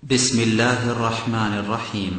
بسم الله الرحمن الرحيم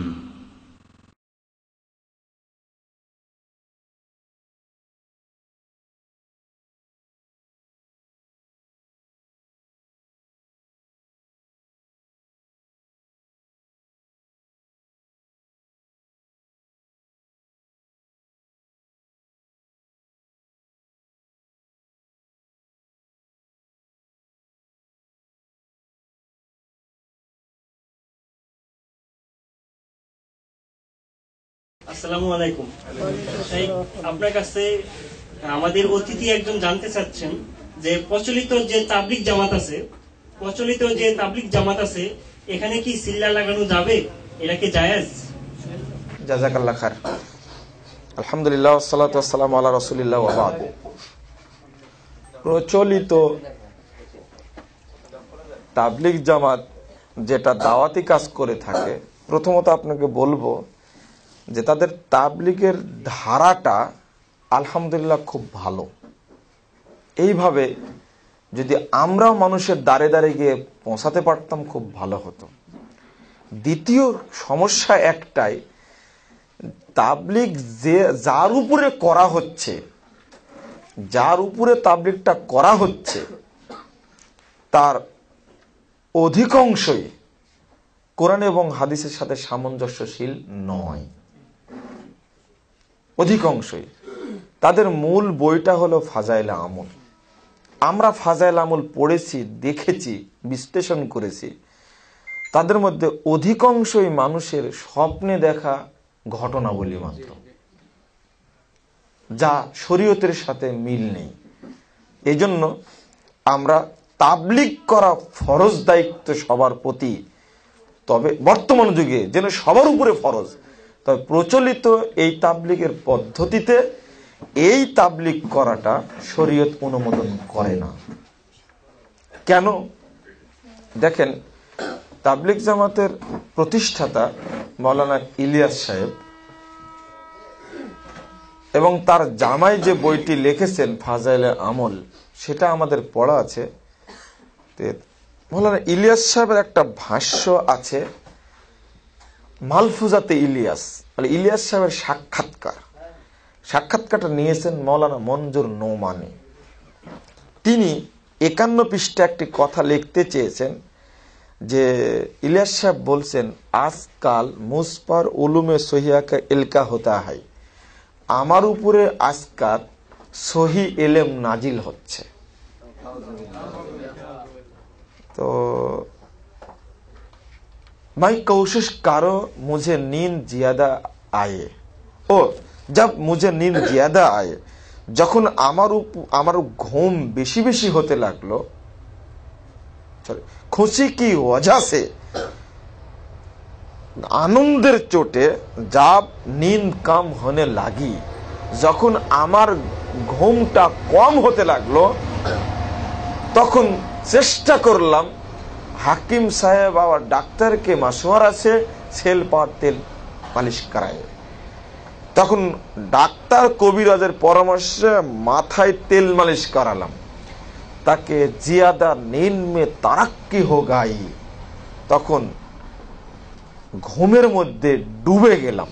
আসসালামু আলাইকুম। আপনার কাছে আমাদের অতিথি একজন জানতে চাচ্ছেন যে প্রচলিত যে তাবলিগ জামাত আছে এখানে কি সিল্লা লাগানো যাবে, এটা কি জায়েজ? জাযাকাল্লাহ খায়র। আলহামদুলিল্লাহ ওয়াসসালাতু ওয়াসসালামু আলা রাসূলিল্লাহ ওয়া বাদ। প্রচলিত তাবলিগ জামাত যেটা দাওয়াতি কাজ করে থাকে, প্রথমত আপনাকে বলবো যে তাদের তাবলিগের ধারাটা আলহামদুলিল্লাহ খুব ভালো। এইভাবে যদি আমরাও মানুষের দ্বারে দ্বারে গিয়ে পৌঁছাতে পারতাম খুব ভালো হতো। দ্বিতীয় সমস্যা একটাই, তাবলিগ যার উপরে তাবলিগটা করা হচ্ছে তার অধিকাংশই কোরআন এবং হাদিসের সাথে সামঞ্জস্যশীল নয়। অধিকাংশই তাদের মূল বইটা হলো ফাজাইলে আমল। আমরা ফাজাইল আমল পড়েছি, দেখেছি, বিশ্লেষণ করেছি। তাদের মধ্যে অধিকাংশই মানুষের স্বপ্নে দেখা ঘটনাবলী মাত্র, যা শরীয়তের সাথে মিল নেই। এই জন্য আমরা তাবলিগ করা ফরজ দায়িত্ব সবার প্রতি, তবে বর্তমান যুগে যেন সবার উপরে ফরজ। তবে প্রচলিত এই তাবলিগের পদ্ধতিতে এই তাবলিগ করাটা শরীয়ত অনুমোদন করে না। কেন? দেখেন, তাবলিগ জামাতের প্রতিষ্ঠাতা মাওলানা ইলিয়াস সাহেব এবং তার জামাই যে বইটি লিখেছেন ফাজাইলে আমল, সেটা আমাদের পড়া আছে। মাওলানা ইলিয়াস সাহেবের একটা ভাষ্য আছে, মালফুজাতে ইলিয়াস, মানে ইলিয়াস সাহেবের সাক্ষাৎকারটা নিয়েছেন মাওলানা মঞ্জুর নোমানি। তিনি 51 পৃষ্ঠা একটি কথা লিখতে চেয়েছেন যে ইলিয়াস সাহেব বলছেন, আজকাল মুসপার উলুমে সহিয়াকা এলকা হতা হয়, আমার উপরে আজকাল সহি এলেম নাজিল হচ্ছে। तो मैं कोशिश करो मुझे नींद ज्यादा आए, और जब मुझे नींद ज्यादा आए, যখন আমার ঘুম বেশি বেশি হতে লাগলো, খুশি কি ওয়াজা সে, আনন্দের চোটে जब नींद कम होने लगी, যখন আমার ঘুমটা কম হতে লাগলো, তখন চেষ্টা করলাম হাকিম সাহেব আর ডাক্তারকে মাসওয়ারা সে সেল পাওয়ার তেল মালিশ করায়। তখন ডাক্তার কবিরাজের পরামর্শে মাথায় তেল মালিশ করালাম, তাকে জিয়াদা নীন্দ মে তারাক্কি হো গাই, তখন ঘুমের মধ্যে ডুবে গেলাম।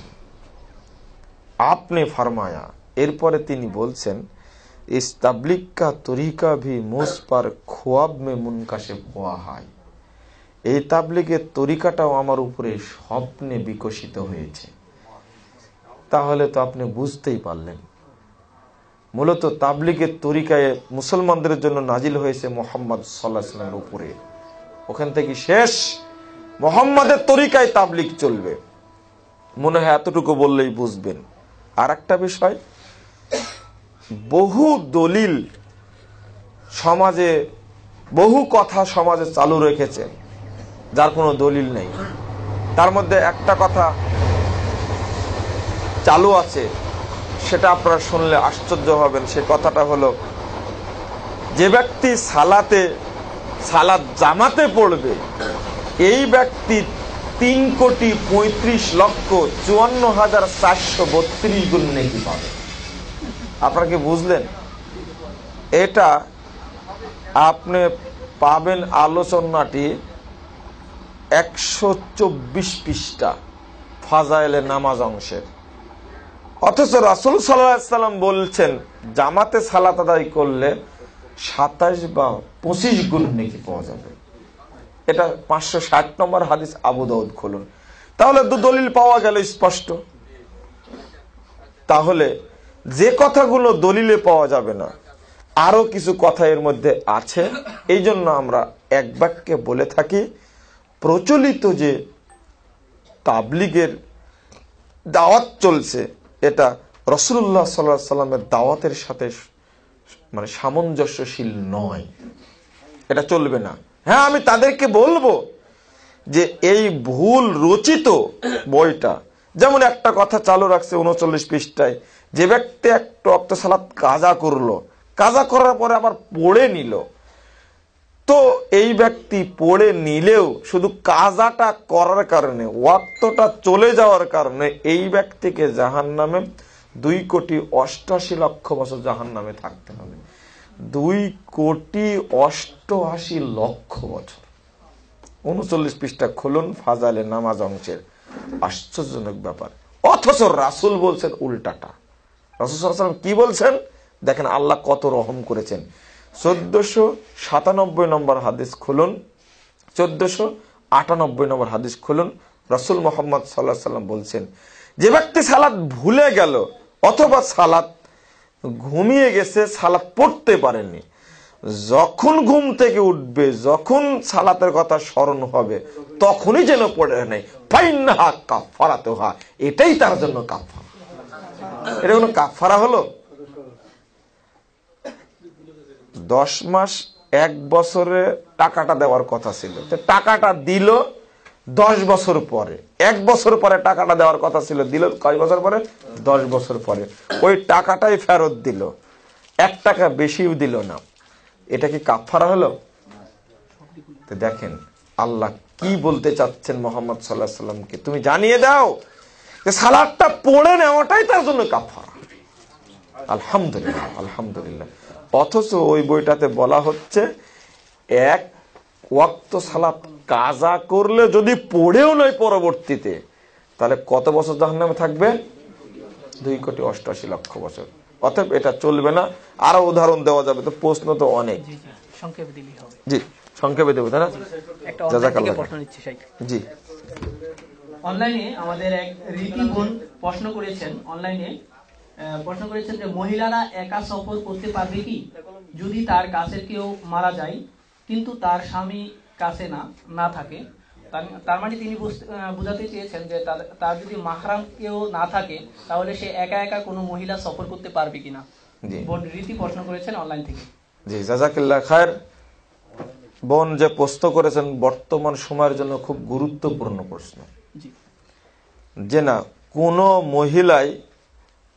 আপনি ফরমায়া, এরপরে তিনি বলছেন, इस तबलीग का तरीका भी मुझ पर ख्वाब में मुनकशिफ हुआ है, এই তাবলীগের তরিকাটাও আমার উপরে স্বপ্নে বিকশিত হয়েছে। তাহলে তো আপনি বুঝতেই পারলেন, মূলত তাবলীগের তরিকায় মুসলমানদের জন্য নাজিল হয়েছে মুহাম্মদ সাল্লাল্লাহু আলাইহি ওয়াসাল্লামের উপরে। ওখান থেকে শেষ মুহাম্মাদের তরিকায় তাবলীগ চলবে। মনে হয় এতটুকু বললেই বুঝবেন। আর একটা বিষয়, বহু দলিল সমাজে, বহু কথা সমাজে চালু রেখেছে যার কোনো দলিল নেই। তার মধ্যে একটা কথা চালু আছে, সেটা আপনারা শুনলে আশ্চর্য হবেন। সে কথাটা হলো, যে ব্যক্তি সালাত জামাতে পড়বে, এই ব্যক্তি 3,35,54,432 গুণ নেকি পাবে। আপনারা কি বুঝলেন? এটা আপনি পাবেন আলোচনাটি 124 পৃষ্ঠা ফাজাইলে নামাজ অংশের। অথচ রাসূল সাল্লাল্লাহু আলাইহি সাল্লাম বলছেন জামাতে সালাত আদায় করলে 27 বা 25 গুণ নেকি পাওয়া যাবে। এটা 560 নম্বর হাদিস, আবু দাউদ খুলুন। তাহলে দলিল পাওয়া গেল স্পষ্ট। তাহলে যে কথাগুলো দলিলে পাওয়া যাবে না, আরো কিছু কথা এর মধ্যে আছে। এই জন্য আমরা এক বাক্যে বলে থাকি, প্রচলিত যে তাবলীগের দাওয়াত চলছে এটা রাসূলুল্লাহ সাল্লাল্লাহু আলাইহি সাল্লামের দাওয়াতের সাথে মানে সামঞ্জস্যশীল নয়, এটা চলবে না। হ্যাঁ, আমি তাদেরকে বলবো যে এই ভুল রচিত বইটা, যেমন একটা কথা চালু রাখছে 39 পৃষ্ঠায়, যে ব্যক্তি একটা ওয়াক্ত সালাত কাজা করলো, কাজা করার পরে আবার পড়ে নিল, তো এই ব্যক্তি পড়ে নিলেও শুধু কাজাটা করার কারণে, ওয়াক্তটা চলে যাওয়ার কারণে এই ব্যক্তিকে জাহান্নামে 2,88,00,000 বছর জাহান্নামে থাকতে হবে। 2,88,00,000 বছর। 39 পৃষ্ঠা খুলুন, ফাজাইলে নামাজ অংশের। আশ্চর্যজনক ব্যাপার। অথচ রাসূল বলছেন উল্টাটা। রাসূল সাল্লাল্লাহু আলাইহি ওয়াসাল্লাম কি বলছেন দেখেন, আল্লাহ কত রহম করেছেন। 1497 নম্বর হাদিস খুলুন, 1498 নম্বর হাদিস খুলুন। রাসূল মুহাম্মদ সাল্লাল্লাহু আলাইহি ওয়াসাল্লাম বলছেন, যে ব্যক্তি সালাত ভুলে গেল অথবা সালাত ঘুমিয়ে গেছে, সালাত পড়তে পারেনি, যখন ঘুম থেকে উঠবে, যখন সালাতের কথা স্মরণ হবে, তখনই যেন পড়ে নেয়, ফাইন্নাহা কাফারাতুহা, এটাই তার জন্য কাফারা। এটা কোনো কাফারা হলো? 10 মাস 1 বছরে টাকাটা দেওয়ার কথা ছিল, টাকাটা দিল 10 বছর পরে। 1 বছর পরে টাকাটা দেওয়ার কথা ছিল, দিল কয় বছর পরে? 10 বছর পরে। ওই টাকাটাই ফেরত দিল, 1 টাকা বেশিও দিল না। এটা কি কাফারা হলো? তো দেখেন আল্লাহ কি বলতে চাচ্ছেন মুহাম্মদ সাল্লাল্লাহু আলাইহি সাল্লামকে, তুমি জানিয়ে দাও যে সালাতটা পড়ে নেওয়াটাই তার জন্য কাফারা। আলহামদুলিল্লাহ, আলহামদুলিল্লাহ। অথচ ওই বইটাতে বলা হচ্ছে 1 ওয়াক্ত সালাত কাজা করলে যদি পড়েও নয় পরবর্তীতে, তাহলে কত বছর জাহান্নামে থাকবে? 2,88,00,000 বছর। অতএব এটা চলবে না। আরো উদাহরণ দেওয়া যাবে, তো প্রশ্ন তো অনেক। সংক্ষেপে দিলেই হবে। জি, সংক্ষেপে দেবো, তাই না? একটা অনলাইনে প্রশ্ন নিচ্ছি শাইখ। জি, অনলাইনে আমাদের এক রীতি বোন প্রশ্ন করেছেন, যে মহিলারা একা সফর করতে পারবে কি যদি তার কাছের কেউ মারা যায় কিন্তু তার স্বামী কাছে না থাকে? তার মানে তিনি বোঝাতে চেয়েছেন যে তার যদি মাহরাম কেউ না থাকে তাহলে সে একা একা কোনো মহিলা সফর করতে পারবে কিনা। বোন রীতি প্রশ্ন করেছেন অনলাইন থেকে। জি, জাযাকাল্লাহ খায়ের। বোন যে প্রশ্ন করেছেন বর্তমান সময়ের জন্য খুব গুরুত্বপূর্ণ প্রশ্ন। যে না, কোন মহিলাই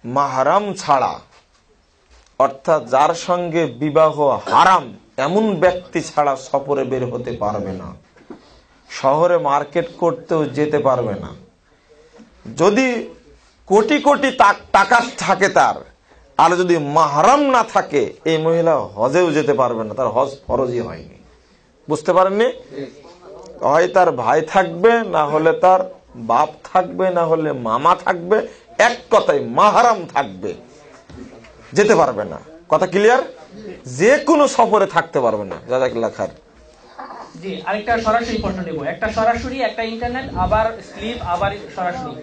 মাহরাম ছাড়া, অর্থাৎ যার সঙ্গে বিবাহ হারাম এমন ব্যক্তি ছাড়া সফরে বের হতে পারবে না, শহরে মার্কেট করতেও যেতে পারবে না। যদি কোটি কোটি টাকা থাকে তার, আর যদি মাহরাম না থাকে, এই মহিলা হজেও যেতে পারবে না, তার হজ ফরজই হয়নি। বুঝতে পারেননি? হয় তার ভাই থাকবে, না হলে তার বাপ থাকবে, না হলে মামা থাকবে, এক কথায় মাহরাম থাকবে, যেতে পারবে না। কথা ক্লিয়ার? যে কোনো সফরে থাকতে পারবে না। জাযাকাল্লাহ খায়ের। জি, আরেকটা সরাসরি প্রশ্ন নেব। একটা সরাসরি, একটা ইন্টারনেট, আবার স্লিপ, আবার সরাসরি।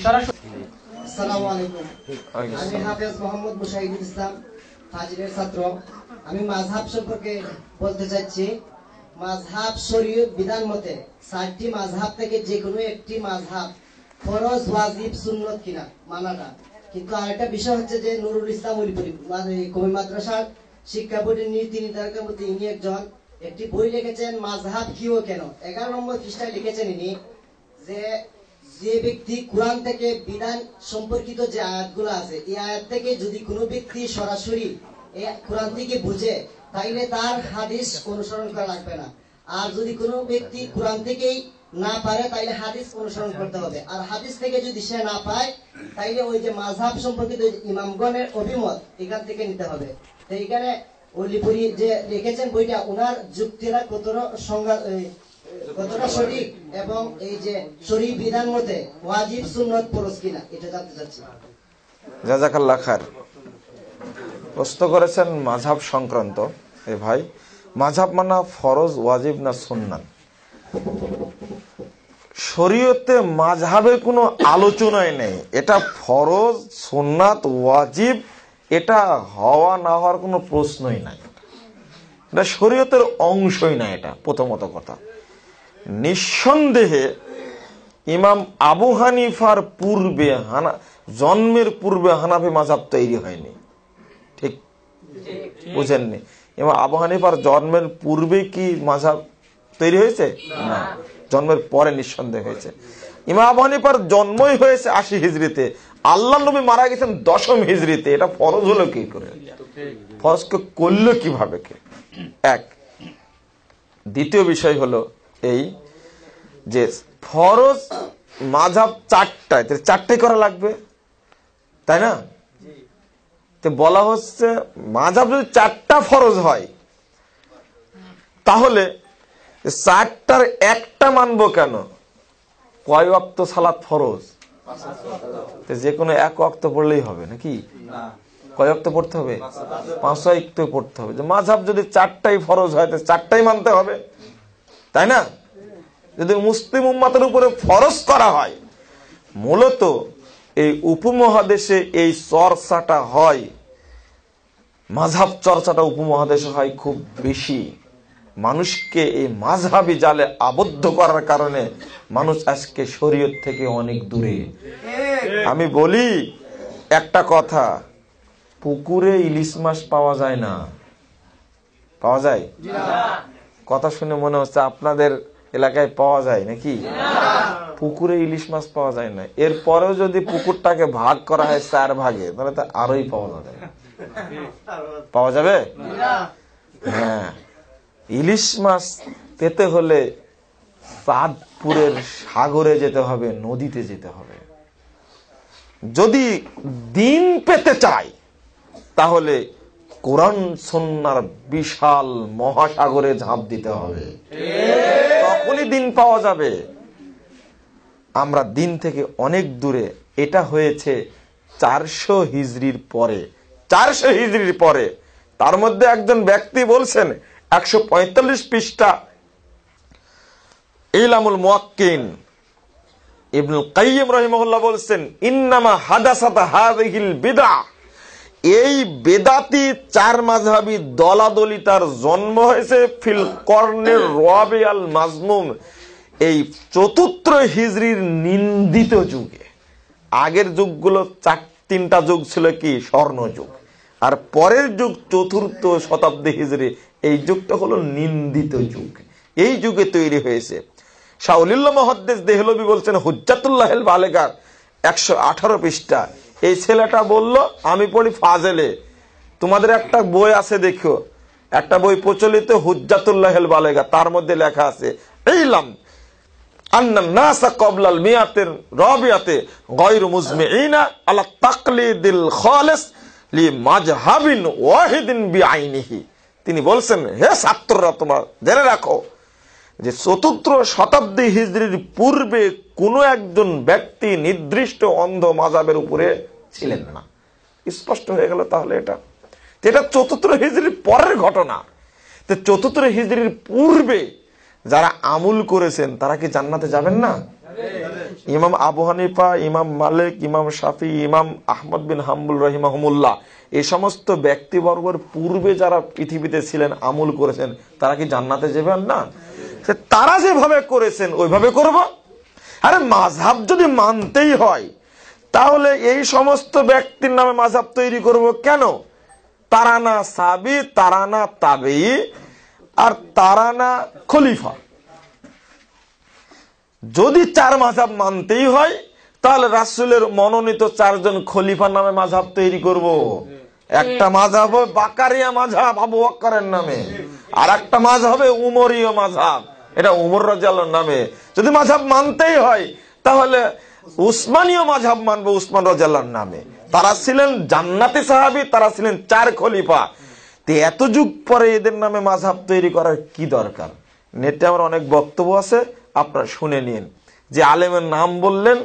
সরাসরি। আসসালামু আলাইকুম। আমি হাফেজ মোহাম্মদ মুশাহিদুল ইসলাম, ফাজিলের ছাত্র। আমি মাযহাব সম্পর্কে বলতে চাচ্ছি। মাযহাব শরীয়ত বিধান মতে 4টি মাযহাব থেকে যে কোনো একটি মাযহাব ফরজ, ওয়াজিব, সুন্নাত কিনা মানাটা। কিন্তু আরেকটা বিষয় হচ্ছে যে নুরুল ইসলাম উলিপুরি কমি মাদ্রাসার শিক্ষা বোর্ডের নীতি নির্ধারকের মধ্যে ইনি একটি বই লিখেছেন, মাযহাব কি ও কেন। 11 নম্বর পৃষ্ঠায় লিখেছেন ইনি যে ব্যক্তি কোরআন থেকে বিধান সম্পর্কিত যে আয়াতগুলো আছে, এই আয়াত থেকে যদি কোনো ব্যক্তি সরাসরি এই কোরআন থেকে বুঝে, তাইলে তার হাদিস অনুসরণ করা লাগবে না। আর যদি কোনো ব্যক্তি কোরআন থেকেই না পারে, তাইলে হাদিস অনুসরণ করতে হবে। আর হাদিস থেকে যদি সে না পায়, তাইলে ওই যে মাযহাব সম্পর্কিত ইমামগণের অভিমত এখান থেকে নিতে হবে। তো এখানে ওলিপুরি যে লিখেছেন বইটা, ওনার যুক্তিরা কতটা কতটা সঠিক এবং এই যে শরীয়ত বিধান মতে ওয়াজিব সুন্নাত ফরজ কিনা এটা জানতে চাচ্ছি। জাযাকাল্লাহ খায়ের। প্রশ্ন করেছেন মাযহাব সংক্রান্ত। এ ভাই, মাযহাব মানা ফরজ, ওয়াজিব না সুন্নাত? শরীয়তে মাযহাবে কোনো আলোচনাই নেই। এটা ফরজ, সুন্নাত, ওয়াজিব, এটা হওয়া না হওয়ার কোনো প্রশ্নই নাই। এটা শরীয়তের অংশই না। এটা প্রথমত কথা। নিঃসন্দেহে ইমাম আবু হানিফার পূর্বে জন্মের পূর্বে হানাফি মাযহাব তৈরি হয়নি। ঠিক বুঝেননি? ইমাম আবু হানিফার জন্মের পূর্বে কি মাযহাব তৈরি হয়েছে? না, জন্মের পরে নিঃসন্দেহ হয়েছে। ইমাম আবু হানিফার জন্মই হয়েছে 80 হিজরিতে, আল্লাহ নবী মারা গেছেন 10ম হিজরিতে। এটা ফরজ হলো কি করে? ফরজকে করলো কিভাবে কে? এক। দ্বিতীয় বিষয় হলো এই যে ফরজ মাযহাব 4টায়, 4টাই করা লাগবে, তাই না? তো বলা হচ্ছে মাযহাব যদি 4টা ফরজ হয় তাহলে 4টার একটা মানবো কেন? কয় ওয়াক্ত সালাত ফরজ? যে কোনো এক ওয়াক্ত পড়লেই হবে নাকি? কয় ওয়াক্ত পড়তে হবে? 5 ওয়াক্ত পড়তে হবে। যে মাযহাব যদি 4টাই ফরজ হয় তো 4টাই মানতে হবে, তাই না? যদি মুসলিম উম্মতের উপরে ফরজ করা হয়, মূলত এই উপমহাদেশে এই চর্চাটা হয়, মাযহাব চর্চাটা উপমহাদেশে হয় খুব বেশি। মানুষকে এই মাযহাবি জালে আবদ্ধ করার কারণে মানুষ আজকে শরীয়ত থেকে অনেক দূরে। আমি বলি একটা কথা, পুকুরে ইলিশ মাছ পাওয়া যায় না। পাওয়া যায়? কথা শুনে মনে হচ্ছে আপনাদের এলাকায় পাওয়া যায় নাকি? পুকুরে ইলিশ মাছ পাওয়া যায় না। এরপরেও যদি পুকুরটাকে ভাগ করা হয় 4 ভাগে, তাহলে তো আরোই পাওয়া যাবে। পাওয়া যাবে? হ্যাঁ, ইলিশ মাছ পেতে হলে চাঁদপুরের সাগরে যেতে হবে, নদীতে যেতে হবে। যদি দিন পেতে চাই তাহলে কোরআন সুন্নাহর বিশাল মহাসাগরে ঝাঁপ দিতে হবে, তখনই দিন পাওয়া যাবে। আমরা দিন থেকে অনেক দূরে। এটা হয়েছে 400 হিজরির পরে। 400 হিজরির পরে তার মধ্যে একজন ব্যক্তি বলছেন 145 পৃষ্ঠা ইলামুল মুওয়াক্কিন ইবনুল কাইয়িম রাহিমাহুল্লাহ বলছেন, ইন্নামা হাদাসাত হাযিহিল বিদআ, এই বেদাতি 4 মাযহাবী দলাদলিতার জন্ম হয়েছে ফিল কর্নের রাবিআল মাজমুম, এই 4র্থ হিজরির নিন্দিত যুগে। আগের যুগগুলো 3টা যুগ ছিল কি স্বর্ণ যুগ, আর পরের যুগ 4র্থ শতাব্দী হিজরি, এই যুগটা হলো নিন্দিত যুগ। এই যুগে তৈরি হয়েছে। শাউলিল্লাহ মুহাদ্দিস দেহলভী বলছেন হুজ্জাতুল্লাহিল বালেগার 118 পৃষ্ঠা, এই ছেলেটা বলল আমি পড়ি ফাজেলে, তোমাদের একটা বই আছে দেখো, একটা বই প্রচলিত হুজ্জাতুল্লাহিল বালেগা, তার মধ্যে লেখা আছে ইলাম আন্নান নাসা ক্বাবলাল মিয়াতির রাবিয়াতে গায়রু মুজমিইনা আলা তাকলিদিল খালিস লি মাজহাবিন ওয়াহিদিন বিআইনিহি। তিনি বলছেন, হে ছাত্ররা তোমরা জেনে রাখো যে 4র্থ শতাব্দী হিজরির পূর্বে কোন একজন ব্যক্তি নির্দিষ্ট অন্ধ মাযহাবের উপরে ছিলেন না। স্পষ্ট হয়ে গেল তাহলে এটা 4র্থ হিজরির পরের ঘটনা। তো 4র্থ হিজরির পূর্বে যারা আমল করেছেন তারা কি জান্নাতে যাবেন না? ইমাম আবু হানিফা, ইমাম মালিক, ইমাম শাফি, ইমাম আহমদ বিন হাম্বল রাহিমাহুমুল্লাহ, এই সমস্ত ব্যক্তিবর্গের পূর্বে যারা পৃথিবীতে ছিলেন, আমল করেছেন, তারা কি জান্নাতে যাবেন না? তারা যেভাবে করেছেন ওইভাবে করব। আরে মাযহাব যদি মানতেই হয় তাহলে এই সমস্ত ব্যক্তির নামে মাযহাব তৈরি করব কেন? তারা না সাহাবী, তারা না তাবেঈ, আর তারা না খলিফা। যদি 4 মাযহাব মানতেই হয় তাহলে রাসূলের মনোনীত 4 জন খলিফার নামে মাযহাব তৈরি করব। একটা মাযহাব হবে বাকারিয়া মাযহাব আবু বকরের নামে, আর একটা মাযহাব হবে উমরীয় মাযহাব, এটা উমর রাদিয়াল্লাহু নামে। যদি মাযহাব মানতেই হয় তাহলে উসমানীয় মাযহাব মানবো উসমান রাদিয়াল্লাহু নামে। তারা ছিলেন জান্নাতি সাহাবী, তারা ছিলেন 4 খলিফা। এত যুগ পরে এদের নামে মাযহাব তৈরি করার কি দরকার? নেটে আমার অনেক বক্তব্য আছে, আপনারা শুনে নিন। যে আলেমের নাম বললেন,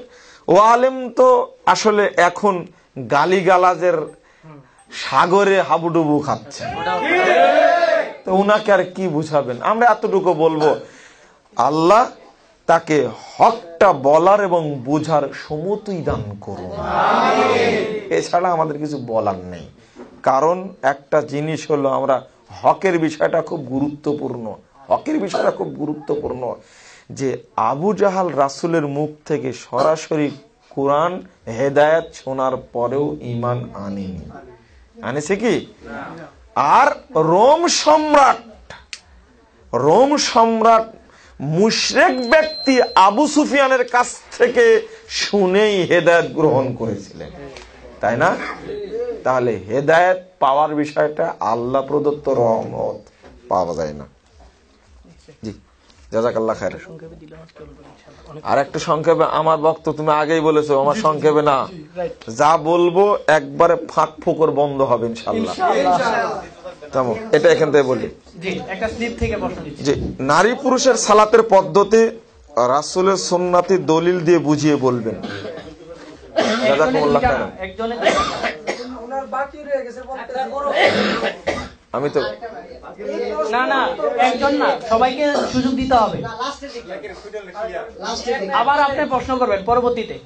ও আলেম তো আসলে এখন গালিগালাজের সাগরে হাবুডুবু খাচ্ছে, তো উনাকে আর কি বুঝাবেন? আমরা এতটুকু বলবো, আল্লাহ তাকে হকটা বলার এবং বুঝার সমতুই দান করুন, এছাড়া আমাদের কিছু বলার নেই। কারণ একটা জিনিস হলো, আমরা হকের বিষয়টা খুব গুরুত্বপূর্ণ, হকের বিষয়টা খুব গুরুত্বপূর্ণ যে আবু জাহাল রাসূলের মুখ থেকে সরাসরি কোরআন হেদায়েত শোনার পরেও ঈমান আনেনি, আনেছে কি? আর রোম সম্রাট মুশরিক ব্যক্তি আবু সুফিয়ানের কাছ থেকে শুনেই হেদায়েত গ্রহণ করেছিলেন, তাই না? তাহলে হেদায়েত পাওয়ার বিষয়টা আল্লাহ প্রদত্ত রহমত, পাওয়া যায় না। জি, জাযাকাল্লাহ খায়ের। আর একটা সংক্ষেপে, আমার বক্তব্য তুমি আগেই বলেছো, আমার সংক্ষেপে না, যা বলবো একবারে ফাঁক ফোকর বন্ধ হবে ইনশাআল্লাহ। এটা এখান থেকে বলি। জি, নারী পুরুষের সালাতের পদ্ধতি রাসূলের সুন্নতি দলিল দিয়ে বুঝিয়ে বলবেন। আমি তো না একজন না, সবাইকে সুযোগ দিতে হবে। আবার আপনি প্রশ্ন করবেন পরবর্তীতে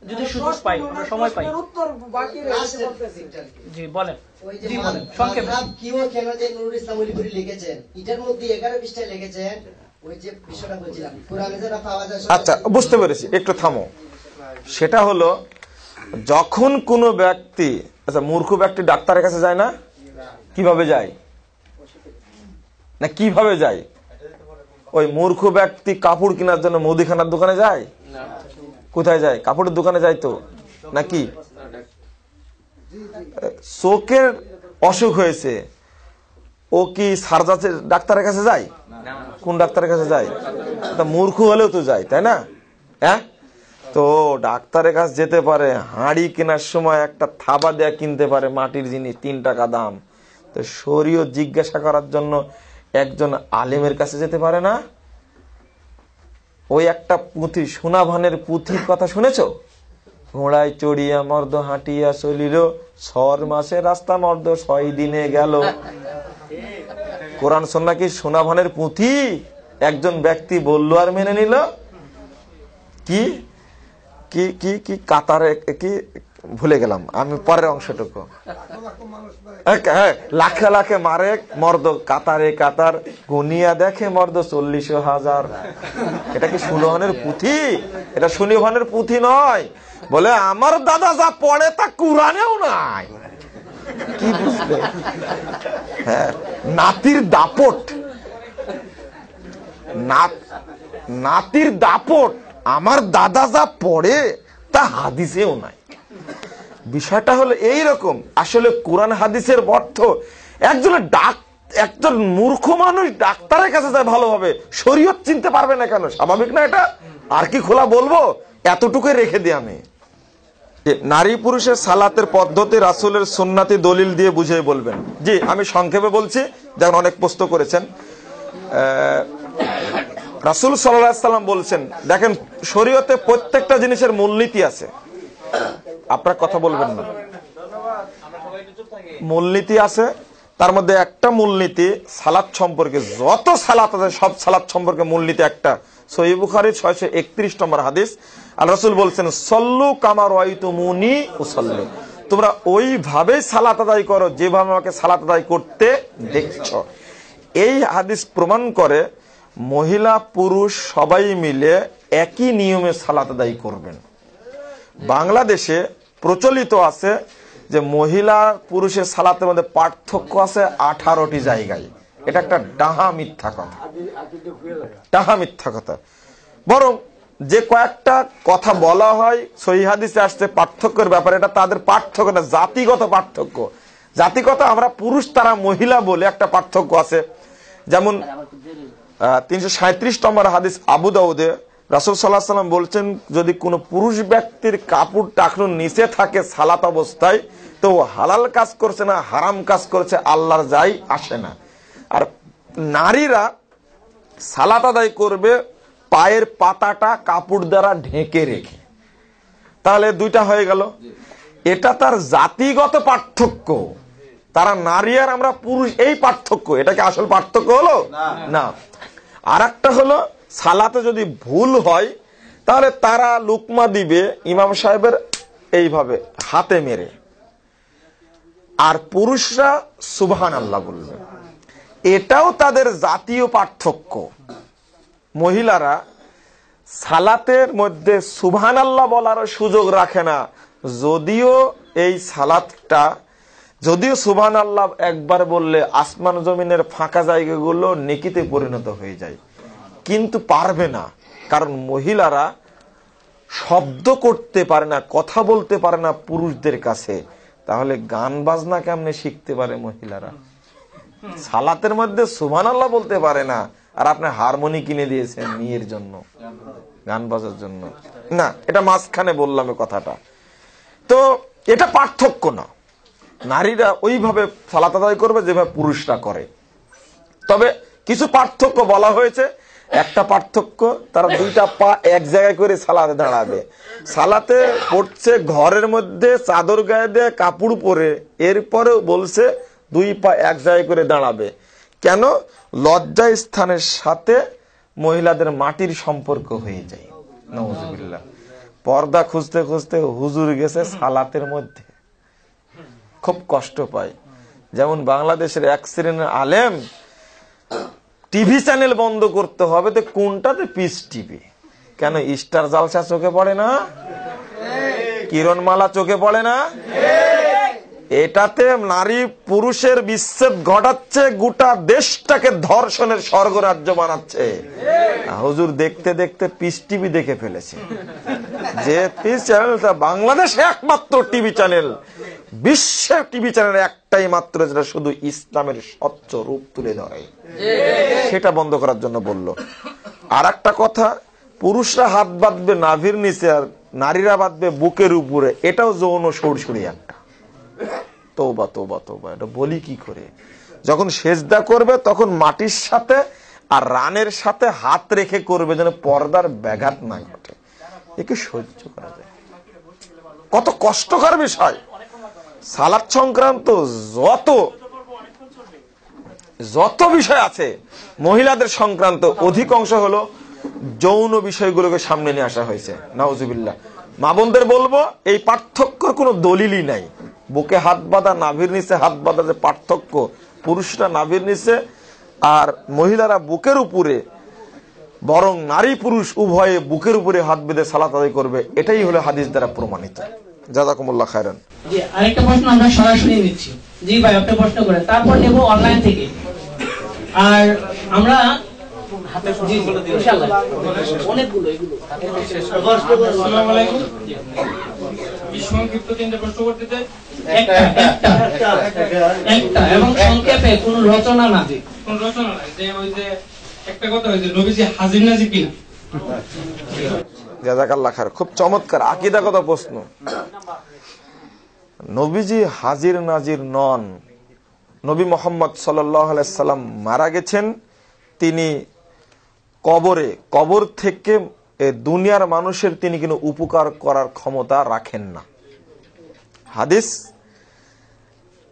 যদি সুযোগ পাই, সময় পাই। জি বলেন, জি বলেন সংক্ষেপে। কিও কেন যে নুরুল ইসলাম ওলিপুরি লিখেছেন, এটার মধ্যে 11 পৃষ্ঠায় লিখেছেন ওই যে বিষয়টা বলছিলাম, কোরআনে যেটা পাওয়া যায়। আচ্ছা, বুঝতে পেরেছি, একটু থামো। সেটা হলো, যখন কোনো ব্যক্তি, আচ্ছা মূর্খ ব্যক্তি ডাক্তারের কাছে যায় না, কিভাবে যায়? না কিভাবে যায়? ওই মূর্খ ব্যক্তি কাপড় কেনার জন্য মুদিখানার দোকানে যায়? কোথায় যায়? কাপড়ের দোকানে যায় তো নাকি? চোখের অসুখ হয়েছে, ও কি সার্জানের ডাক্তারের কাছে যায়? কোন ডাক্তারের কাছে যায়? তা মূর্খ হলেও তো যায়, তাই না? হ্যাঁ, তো ডাক্তারের কাছে যেতে পারে, হাঁড়ি কেনার সময় একটা থাবা দেয়া কিনতে পারে, মাটির জিনিস 3 টাকা দাম। তো শরীয়ত জিজ্ঞাসা করার জন্য একজন আলেমের কাছে যেতে পারে না? ওই একটা পুঁথি, সোনাভানের পুঁথির কথা শুনেছো? ঘোড়ায় চড়িয়া মর্দ হাঁটিয়া চলিল, 6 মাসে রাস্তা মর্দ 6 দিনে গেল। কোরআন সুন্নাহ কি সোনাভানের পুঁথি? একজন ব্যক্তি বলল আর মেনে নিল। কি কি কি কি কাতারে, কি ভুলে গেলাম আমি পরের অংশটুকু। লাখে লাখে মারে মর্দ কাতারে কাতার, গুনিয়া দেখে মর্দ 40,000। এটা কি সুনিভানের পুঁথি? এটা সুনিভানের পুঁথি নয়। বলে আমার দাদা যা পড়ে তা কুরআনেও নাই। কি বুঝলে? হ্যাঁ, নাতির দাপট, নাতির দাপট, আমার দাদা যা পড়ে তা হাদিসেও নাই। বিষয়টা হলো এইরকম। আসলে কোরআন হাদিসের অর্থ, একজন মূর্খ মানুষ ডাক্তারের কাছে যায় ভালোভাবে, শরীয়ত চিনতে পারবে না কেন? স্বাভাবিক না এটা? আর কি খোলা বলবো? এতটুকুই রেখে দিই আমি। নারী পুরুষের সালাতের পদ্ধতি রাসূলের সুন্নতি দলিল দিয়ে বুঝিয়ে বলবেন। জি, আমি সংক্ষেপে বলছি, যেমন অনেক প্রশ্ন করেছেন। রাসূল সাল্লাল্লাহু আলাইহি সাল্লাম বলছেন, দেখেন শরীয়তে প্রত্যেকটা জিনিসের মূলনীতি আছে। আপনারা কথা বলবেন না, মূলনীতি আছে। তার মধ্যে একটা মূলনীতি সালাত সম্পর্কে, যত সালাত আছে সব সালাত সম্পর্কে মূলনীতি একটা। সহিহ বুখারী 631 নম্বর হাদিস, আল্লাহ রাসূল বলছেন, সল্লু কামা রাআইতুমুনি উসাল্লি, তোমরা ওইভাবেই সালাত আদায় করো যেভাবে আমাকে সালাত আদায় করতে দেখছো। এই হাদিস প্রমাণ করে মহিলা পুরুষ সবাই মিলে একই নিয়মে সালাত আদায় করবেন। বাংলাদেশে প্রচলিত আছে যে মহিলা পুরুষের সালাতের মধ্যে পার্থক্য আছে 18টি জায়গায়। এটা একটা ডাহা মিথ্যা কথা, ডাহা মিথ্যা কথা। বরং যে কয়েকটা কথা বলা হয় সহিহ হাদিসে আসছে পার্থক্যের ব্যাপারে, এটা তাদের পার্থক্য না, জাতিগত পার্থক্য। জাতিগত, আমরা পুরুষ তারা মহিলা বলে একটা পার্থক্য আছে। যেমন 337 নম্বর হাদিস আবু দাউদে, রাসূল সাল্লাল্লাহু আলাইহি সাল্লাম বলছেন, যদি কোনো পুরুষ ব্যক্তির কাপড় টাকনোর নিচে থাকে সালাত অবস্থায়, তো হালাল কাজ করছে না হারাম কাজ করছে, আল্লাহর যাই আসে না। আর নারীরা সালাত আদায় করবে পায়ের পাতাটা কাপড় দ্বারা ঢেকে রেখে। তাহলে দুইটা হয়ে গেল। এটা তার জাতিগত পার্থক্য, তারা নারী আর আমরা পুরুষ, এই পার্থক্য। এটা কি আসল পার্থক্য হলো না? আর একটা হলো সালাতে যদি ভুল হয় তাহলে তারা লুকমা দিবে ইমাম সাহেবের এইভাবে হাতে মেরে, আর পুরুষরা সুবহানাল্লাহ বলবে। এটাও তাদের জাতীয় পার্থক্য। মহিলারা সালাতের মধ্যে সুবহানাল্লাহ বলার সুযোগ রাখে না, যদিও এই সালাতটা, যদিও সুবহানাল্লাহ একবার বললে আসমান জমিনের ফাঁকা জায়গাগুলো নেকিতে পরিণত হয়ে যায়, কিন্তু পারবে না। কারণ মহিলারা শব্দ করতে পারে না, কথা বলতে পারে না পুরুষদের কাছে। তাহলে গান বাজনা কেমনে শিখতে পারে মহিলারা? সালাতের মধ্যে সুবহানাল্লাহ বলতে পারে না, আর আপনি হারমোনি কিনে দিয়েছেন মেয়ের জন্য, গান বাজার জন্য না। এটা মাঝখানে বললাম কথাটা। তো এটা পার্থক্য না, নারীরা ওইভাবে সালাত আদায় করবে যেভাবে পুরুষরা করে। তবে কিছু পার্থক্য বলা হয়েছে। একটা পার্থক্য, তারা দুইটা পা এক জায়গায় করে সালাতে দাঁড়াবে। সালাতে পড়ছে ঘরের মধ্যে চাদর গায়ে দিয়ে কাপড় পরে, এরপরেও বলছে দুই পা এক জায়গায় করে দাঁড়াবে। কেন? লজ্জা স্থানের সাথে মহিলাদের মাটির সম্পর্ক হয়ে যায়। নাউজুবিল্লাহ। পর্দা খুঁজতে খুঁজতে হুজুর গেছে সালাতের মধ্যে, খুব কষ্ট পায়। যেমন বাংলাদেশের এক শ্রেণীর আলেম টিভি চ্যানেল বন্ধ করতে হবে, তো কোনটাতে? Piece TV. কেন? স্টার জালসা চোখে পড়ে না? কিরণমালা চোখে পড়ে না? এটাতে নারী পুরুষের বিচ্ছেদ ঘটাচ্ছে, গোটা দেশটাকে ধর্ষণের স্বর্গরাজ্য বানাচ্ছে। হুজুর দেখতে দেখতে পিস টিভি দেখে ফেলেছে। যে পিস চ্যানেলটা বাংলাদেশে একমাত্র টিভি চ্যানেল, বিশ্বের টিভি চ্যানেল একটাই মাত্র যেটা শুধু ইসলামের স্বচ্ছ রূপ তুলে ধরে, সেটা বন্ধ করার জন্য বলল। আর একটা কথা, পুরুষরা হাত বাঁধবে নাভির নিচে আর নারীরা বাঁধবে বুকের উপরে, এটাও যৌন সরসরি একটা। তওবা তওবা তওবা, এটা বলি কি করে? যখন সেজদা করবে তখন মাটির সাথে আর রানের সাথে হাত রেখে করবে, যেন পর্দার ব্যাঘাত না ঘটে। একে সহ্য করা যায়? কত কষ্টকর বিষয়। সালাত সংক্রান্ত যত বিষয় আছে মহিলাদের সংক্রান্ত, অধিকাংশ হলো যৌন বিষয়গুলোকে সামনে নিয়ে আসা হয়েছে। নাউজুবিল্লাহ। মা বোনদের বলবো, এই পার্থক্যর কোনো দলিলই নাই। বুকে হাত বাঁধা, নাভির নিচে হাত বাঁধা যে পার্থক্য, পুরুষরা নাভির নিচে আর মহিলারা বুকের উপরে, বরং নারী পুরুষ উভয়ে বুকের উপরে হাত বেঁধে সালাত আদায় করবে, এটাই হলো হাদিস দ্বারা প্রমাণিত। জাযাকুমুল্লাহ খায়রান। জি, আরেকটা প্রশ্ন আমরা সরাসরি নিচ্ছি। জি ভাই, আপনি প্রশ্ন করেন, তারপর নেব অনলাইন থেকে। আর আমরা অনেকগুলো এগুলো আসসালামু আলাইকুম। সংক্ষিপ্ত তিনটা প্রশ্ন করতে চাই, একটা এবং সংক্ষেপে কোন রচনা না, কোন রচনা না, যে ওই যে একটা কথা হয়েছে নবীজি হাজির নাজির কিনা। জাযাকাল্লাহ খায়র। খুব চমৎকার আকীদাগত প্রশ্ন। নবীজি হাজির নাজির নন। নবী মুহাম্মদ সাল্লাল্লাহু আলাইহি সাল্লাম মারা গেছেন, তিনি কবর থেকে দুনিয়ার মানুষের তিনি কিন্তু উপকার করার ক্ষমতা রাখেন না। হাদিস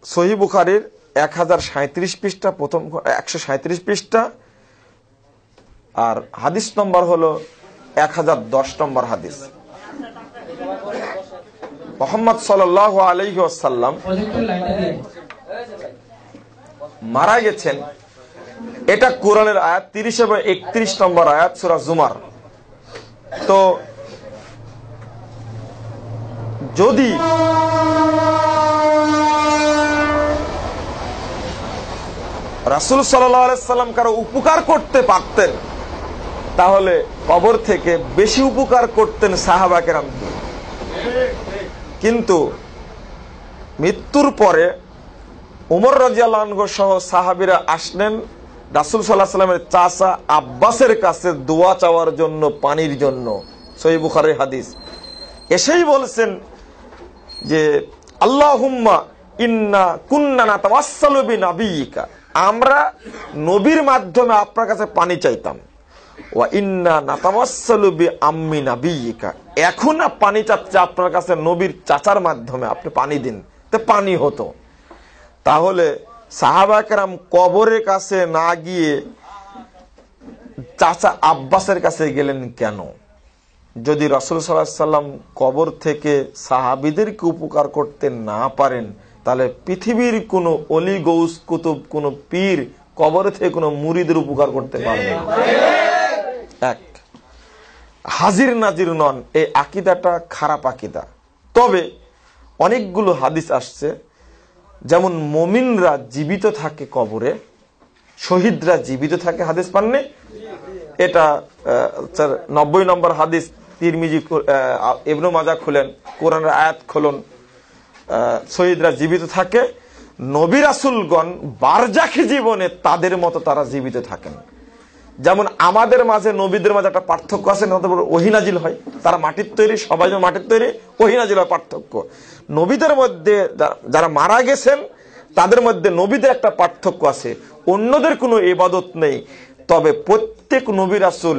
সহিহ বুখারীর 1037 পৃষ্ঠা, প্রথম 137 পৃষ্ঠা, আর হাদিস নম্বর হলো 1010 নম্বর হাদিস। মুহাম্মদ সাল্লাল্লাহু আলাইহি ওয়াসাল্লাম মারা গেছেন, এটা কোরআনের আয়াত 30 এবং 31 নম্বর আয়াত সূরা জুমার। তো যদি রাসূল সাল্লাল্লাহু আলাইহি সাল্লাম কারো উপকার করতে পারতেন, তাহলে কবর থেকে বেশি উপকার করতেন সাহাবা কেরাম। কিন্তু মৃত্যুর পরে উমর রাদিয়াল্লাহু আনহু সহ সাহাবীরা আসলেন রাসূল সাল্লাল্লাহু আলাইহি সাল্লামের চাচা আব্বাসের কাছে দোয়া চাওয়ার জন্য, পানির জন্য। সহিহ বুখারীর হাদিস। এসেই বলছেন যে আল্লাহুম্মা ইন্না কুন্না নাতাওয়াসসালু বিনাবিয়িকা আমরা নবীর মাধ্যমে আপনার কাছে পানি চাইতাম, ওয়া ইন্না নাতাওয়াসসালু বিআম্মি নাবিয়িকা, এখন পানি চাচ্ছে আপনার কাছে নবীর চাচার মাধ্যমে, আপনি পানি দিন, তো পানি হতো। তাহলে সাহাবা কেরাম কবরের কাছে না গিয়ে চাচা আব্বাসের কাছে গেলেন কেন? যদি রাসূল সাল্লাল্লাহু আলাইহি সাল্লাম কবর থেকে সাহাবীদেরকে উপকার করতে না পারেন, তাহলে পৃথিবীর কোনো অলি গৌস কুতুব, কোনো পীর কবর থেকে কোনো মুরিদের উপকার করতে পারবে না। এক, হাজির নাজির নন, এই আকীদাটা খারাপ আকীদা। তবে অনেকগুলো হাদিস আসছে, যেমন মুমিনরা জীবিত থাকে কবরে, শহীদরা জীবিত থাকে, হাদিস পাননি? এটা 90 নম্বর হাদিস, তিরমিজি, ইবনে মাজাহ খুলেন, কোরআনের আয়াত খুলুন, শহীদরা জীবিত থাকে, নবী রাসূলগণ বারজাখী জীবনে তাদের মতো তারা জীবিত থাকেন। যেমন আমাদের মাঝে নবীদের মাঝে একটা পার্থক্য আছে, ওহী নাজিল হয়, তারা মাটির তৈরি, সবাই যেন মাটির তৈরি, ওহী নাজিল হয়, পার্থক্য। নবীদের মধ্যে যারা মারা গেছেন তাদের মধ্যে নবীদের একটা পার্থক্য আছে, অন্যদের কোনো ইবাদত নেই। তবে প্রত্যেক নবী রাসূল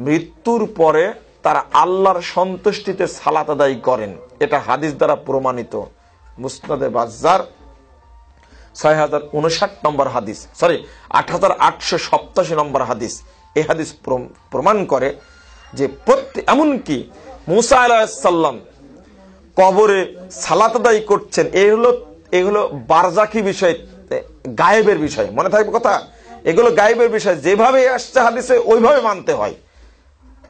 মৃত্যুর পরে তারা আল্লাহর সন্তুষ্টিতে সালাত আদায় করেন, এটা হাদিস দ্বারা প্রমাণিত। মুসনাদে বাজ্জার 6059 নম্বর হাদিস, 8887 নম্বর হাদিস, এই হাদিস প্রমাণ করে যে এমনকি মুসা আলাইহিস সালাম কবরে সালাত আদায় করছেন, এই হলো বারজাখী বিষয়, গায়েবের বিষয়, মনে থাকবে কথা, এগুলো গায়েবের বিষয়, যেভাবে আসছে হাদিসে ওইভাবে মানতে হয়।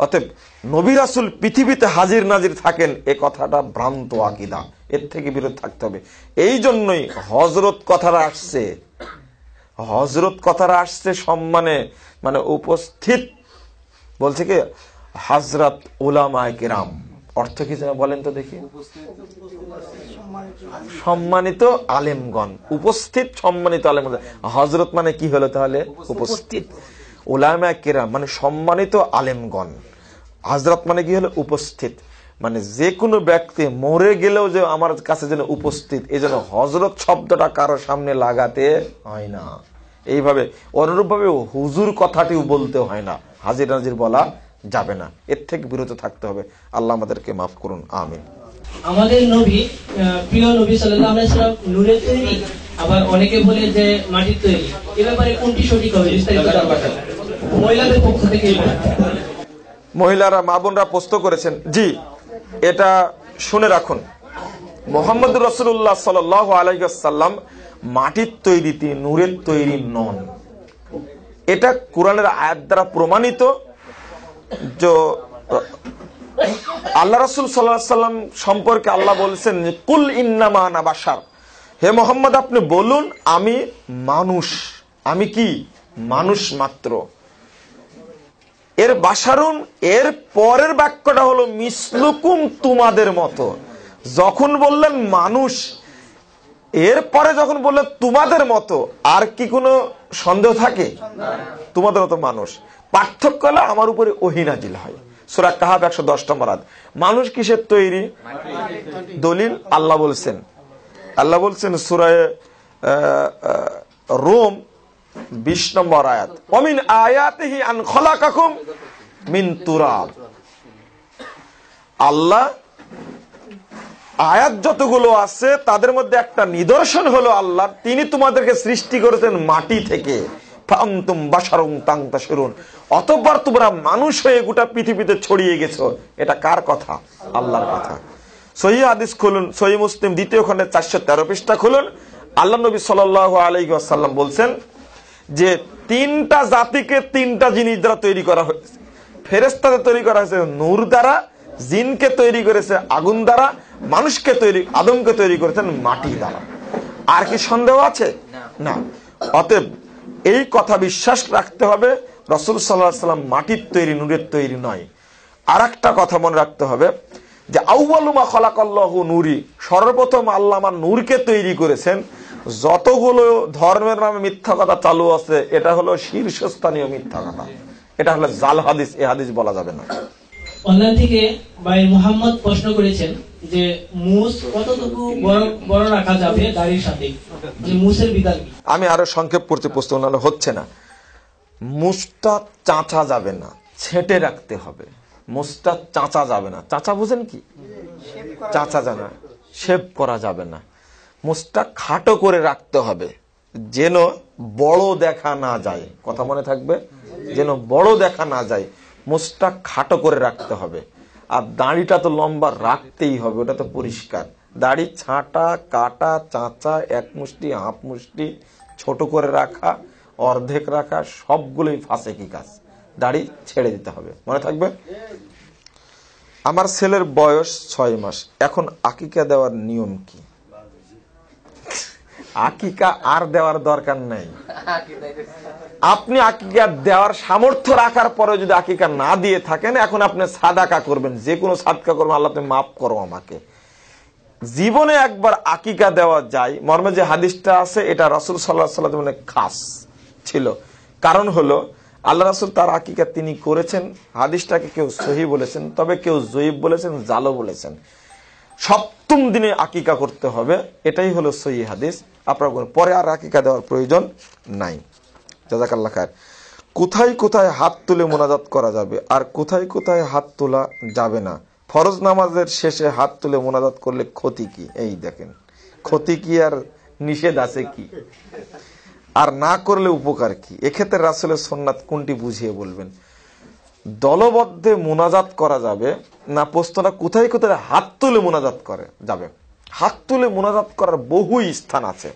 অতএব নবী রাসূল পৃথিবীতে হাজির নাজির থাকেন, এ কথাটা ভ্রান্ত আকীদা, এর থেকে বিরত থাকতে হবে। এই জন্যই হযরত কথাটা আসছে, হযরত কথাটা আসছে সম্মানে, মানে উপস্থিত, বলছে কি হযরত উলামায়ে কিরাম, অর্থ কি বলেন তো দেখি? সম্মানিত আলেমগণ, উপস্থিত সম্মানিত আলেমগণ। হযরত মানে কি হলো তাহলে? উপস্থিত। উলামায়ে কিরাম মানে সম্মানিত আলেমগণ, হযরত মানে কি হলো? উপস্থিত। মানে যে কোনো ব্যক্তি মরে গেলেও যে আমার কাছে যেন উপস্থিত, এই জন্য হযরত শব্দটা কারো সামনে লাগাতে হয় না। এইভাবে অনুরূপ ভাবে হুজুর কথাটিও বলতে হয় না, হাজির নাজির বলা যাবে না, এর থেকে বিরত থাকতে হবে। আল্লাহ আমাদেরকে মাফ করুন, আমিন। আমাদের নবী, প্রিয় নবী সাল্লাল্লাহু আলাইহি ওয়াসাল্লাম নূরের তৈরি, আবার অনেকে বলে যে মাটির তৈরি, এই ব্যাপারে কোনটি সঠিক হবে বিস্তারিত জানতে চাই। মহিলাদের পক্ষ থেকে মহিলারা, মা বোনরা প্রশ্ন করেছেন, জি এটা শুনে রাখুন, মুহাম্মদুর রাসূলুল্লাহ সাল্লাল্লাহু আলাইহি ওয়াসাল্লাম মাটির তৈরি, তিনি নূরের তৈরি নন। এটা কোরআনের আয়াত দ্বারা প্রমাণিত। যে আল্লাহ রাসূল সাল্লাল্লাহু আলাইহি ওয়াসাল্লাম সম্পর্কে আল্লাহ বলেছেন, কুল ইন্নামা আনা বাশার, হে মুহাম্মদ আপনি বলুন আমি মানুষ, আমি কি মানুষ মাত্র। এর বাশারুন, এর পরের বাক্যটা হলো মিসলুকুম, তোমাদের মতো। যখন বললেন মানুষ, এরপরে যখন বললেন তোমাদের মতো, আর কি কোনো সন্দেহ থাকে? তোমাদের মতো মানুষ। পার্থক্য হলো আমার উপরে ওহী নাজিল হয়। সূরা কাহাফ 110 নম্বর আয়াত। মানুষ কিসের তৈরি? দলিল আল্লাহ বলছেন সূরা রোম 20 নম্বর আয়াত, ওমিন আয়াতিহি আন খলাকাকুম মিন তুরাব। আল্লাহ আয়াত যতগুলো আছে তাদের মধ্যে একটা নিদর্শন হলো আল্লাহ, তিনি তোমাদেরকে সৃষ্টি করেছেন মাটি থেকে। ফাআনতুম বাশারুন তানতাশিরুন, অতঃপর তোমরা মানুষ হয়ে গোটা পৃথিবীতে ছড়িয়ে গেছো। এটা কার কথা? আল্লাহর কথা। সহিহ হাদিস খুলুন, সহিহ মুসলিম 2য় খণ্ডের 413 পৃষ্ঠা খুলুন। আল্লাহ নবী সাল্লাল্লাহু আলাইহি ওয়াসাল্লাম বলছেন যে 3টা জাতিকে 3টা জিনিস দ্বারা তৈরি করা হয়েছে। ফেরেশতাদের তৈরি করা হয়েছে নূর দ্বারা, জিনকে তৈরি করেছে আগুন দ্বারা, মানুষকে আদমকে তৈরি করেছেন মাটি দ্বারা। আর কি সন্দেহ আছে? না। অতএব এই কথা বিশ্বাস রাখতে হবে, রাসূল সাল্লাল্লাহু আলাইহি ওয়াসাল্লাম মাটির তৈরি, নূরের তৈরি নয়। আর একটা কথা মনে রাখতে হবে যে আউয়ালু মা খালাকাল্লাহু নূরি, সর্বপ্রথম আল্লাহ আমার নূরকে তৈরি করেছেন। যতগুলো ধর্মের নামে মিথ্যা কথা চালু আছে, এটা হলো শীর্ষস্থানীয় মিথ্যা কথা, এটা হলো জাল হাদিস, এই হাদিস বলা যাবে না। অনলাইন থেকে ভাই মুহাম্মদ প্রশ্ন করেছেন যে মুস কতটুকু বড় রাখা যাবে দাড়ির সাথে, যে মুসের বিধান কি? আমি আরো সংক্ষেপ করতে প্রশ্ন নাহলে হচ্ছে না। মুসটা চাঁচা যাবে না, ছেঁটে রাখতে হবে। মুসটা চাঁচা যাবে না। চাঁচা বুঝেন কি? চাঁচা জানা, শেভ করা যাবে না। মুসটা খাটো করে রাখতে হবে, যেন বড় দেখা না যায়। কথা মনে থাকবে, যেন বড় দেখা না যায়। মুসটা খাটো করে রাখতে হবে। আর দাড়িটা তো লম্বা রাখতেই হবে, ওটা তো পরিষ্কার। দাড়ি ছাঁটা, কাটা, চাঁচা, এক মুষ্টি, হাফ মুষ্টি, ছোট করে রাখা, অর্ধেক রাখা, সবগুলোই ফাঁসেকি কাজ। দাড়ি ছেড়ে দিতে হবে, মনে থাকবে। আমার ছেলের বয়স 6 মাস, এখন আকিকা দেওয়ার নিয়ম কি? আকিকা আর দেওয়ার দরকার নেই। আপনি আকিকা দেওয়ার সামর্থ্য রাখার পরে যদি আকিকা না দিয়ে থাকেন, এখন আপনি সাদাকা করবেন, যে কোনো সাদকা করবেন, আল্লাহ তুমি মাফ করো আমাকে। জীবনে একবার আকিকা দেওয়া যায় মর্মে যে হাদিসটা আছে, এটা রাসূল সাল্লাল্লাহু আলাইহি ওয়াসাল্লামের খাস ছিল। কারণ হলো আল্লাহ রাসূল তার আকিকা তিনি করেছেন। হাদিসটাকে কেউ সহিহ বলেছেন, তবে কেউ জয়ীফ বলেছেন, জালও বলেছেন। 7ম দিনে আকিকা করতে হবে, এটাই হলো সহিহ হাদিস। আপনার পরে আর আকিকা দেওয়ার প্রয়োজন নাই। জাযাকাল্লাহ খায়ের। কোথায় কোথায় হাত তুলে মোনাজাত করা যাবে আর কোথায় কোথায় হাত তোলা যাবে না? ফরজ নামাজের শেষে হাত তুলে মোনাজাত করলে ক্ষতি কি? এই দেখেন, ক্ষতি কি আর নিষেধ আছে কি, আর না করলে উপকার কি? এক্ষেত্রে রাসূলের সুন্নাত কোনটি বুঝিয়ে বলবেন? দলবদ্ধে মোনাজাত করা যাবে না? প্রশ্নটা কোথায় কোথায় হাত তুলে মোনাজাত করে যাবে? হাত তুলে মোনাজাত করার বহু স্থান আছে।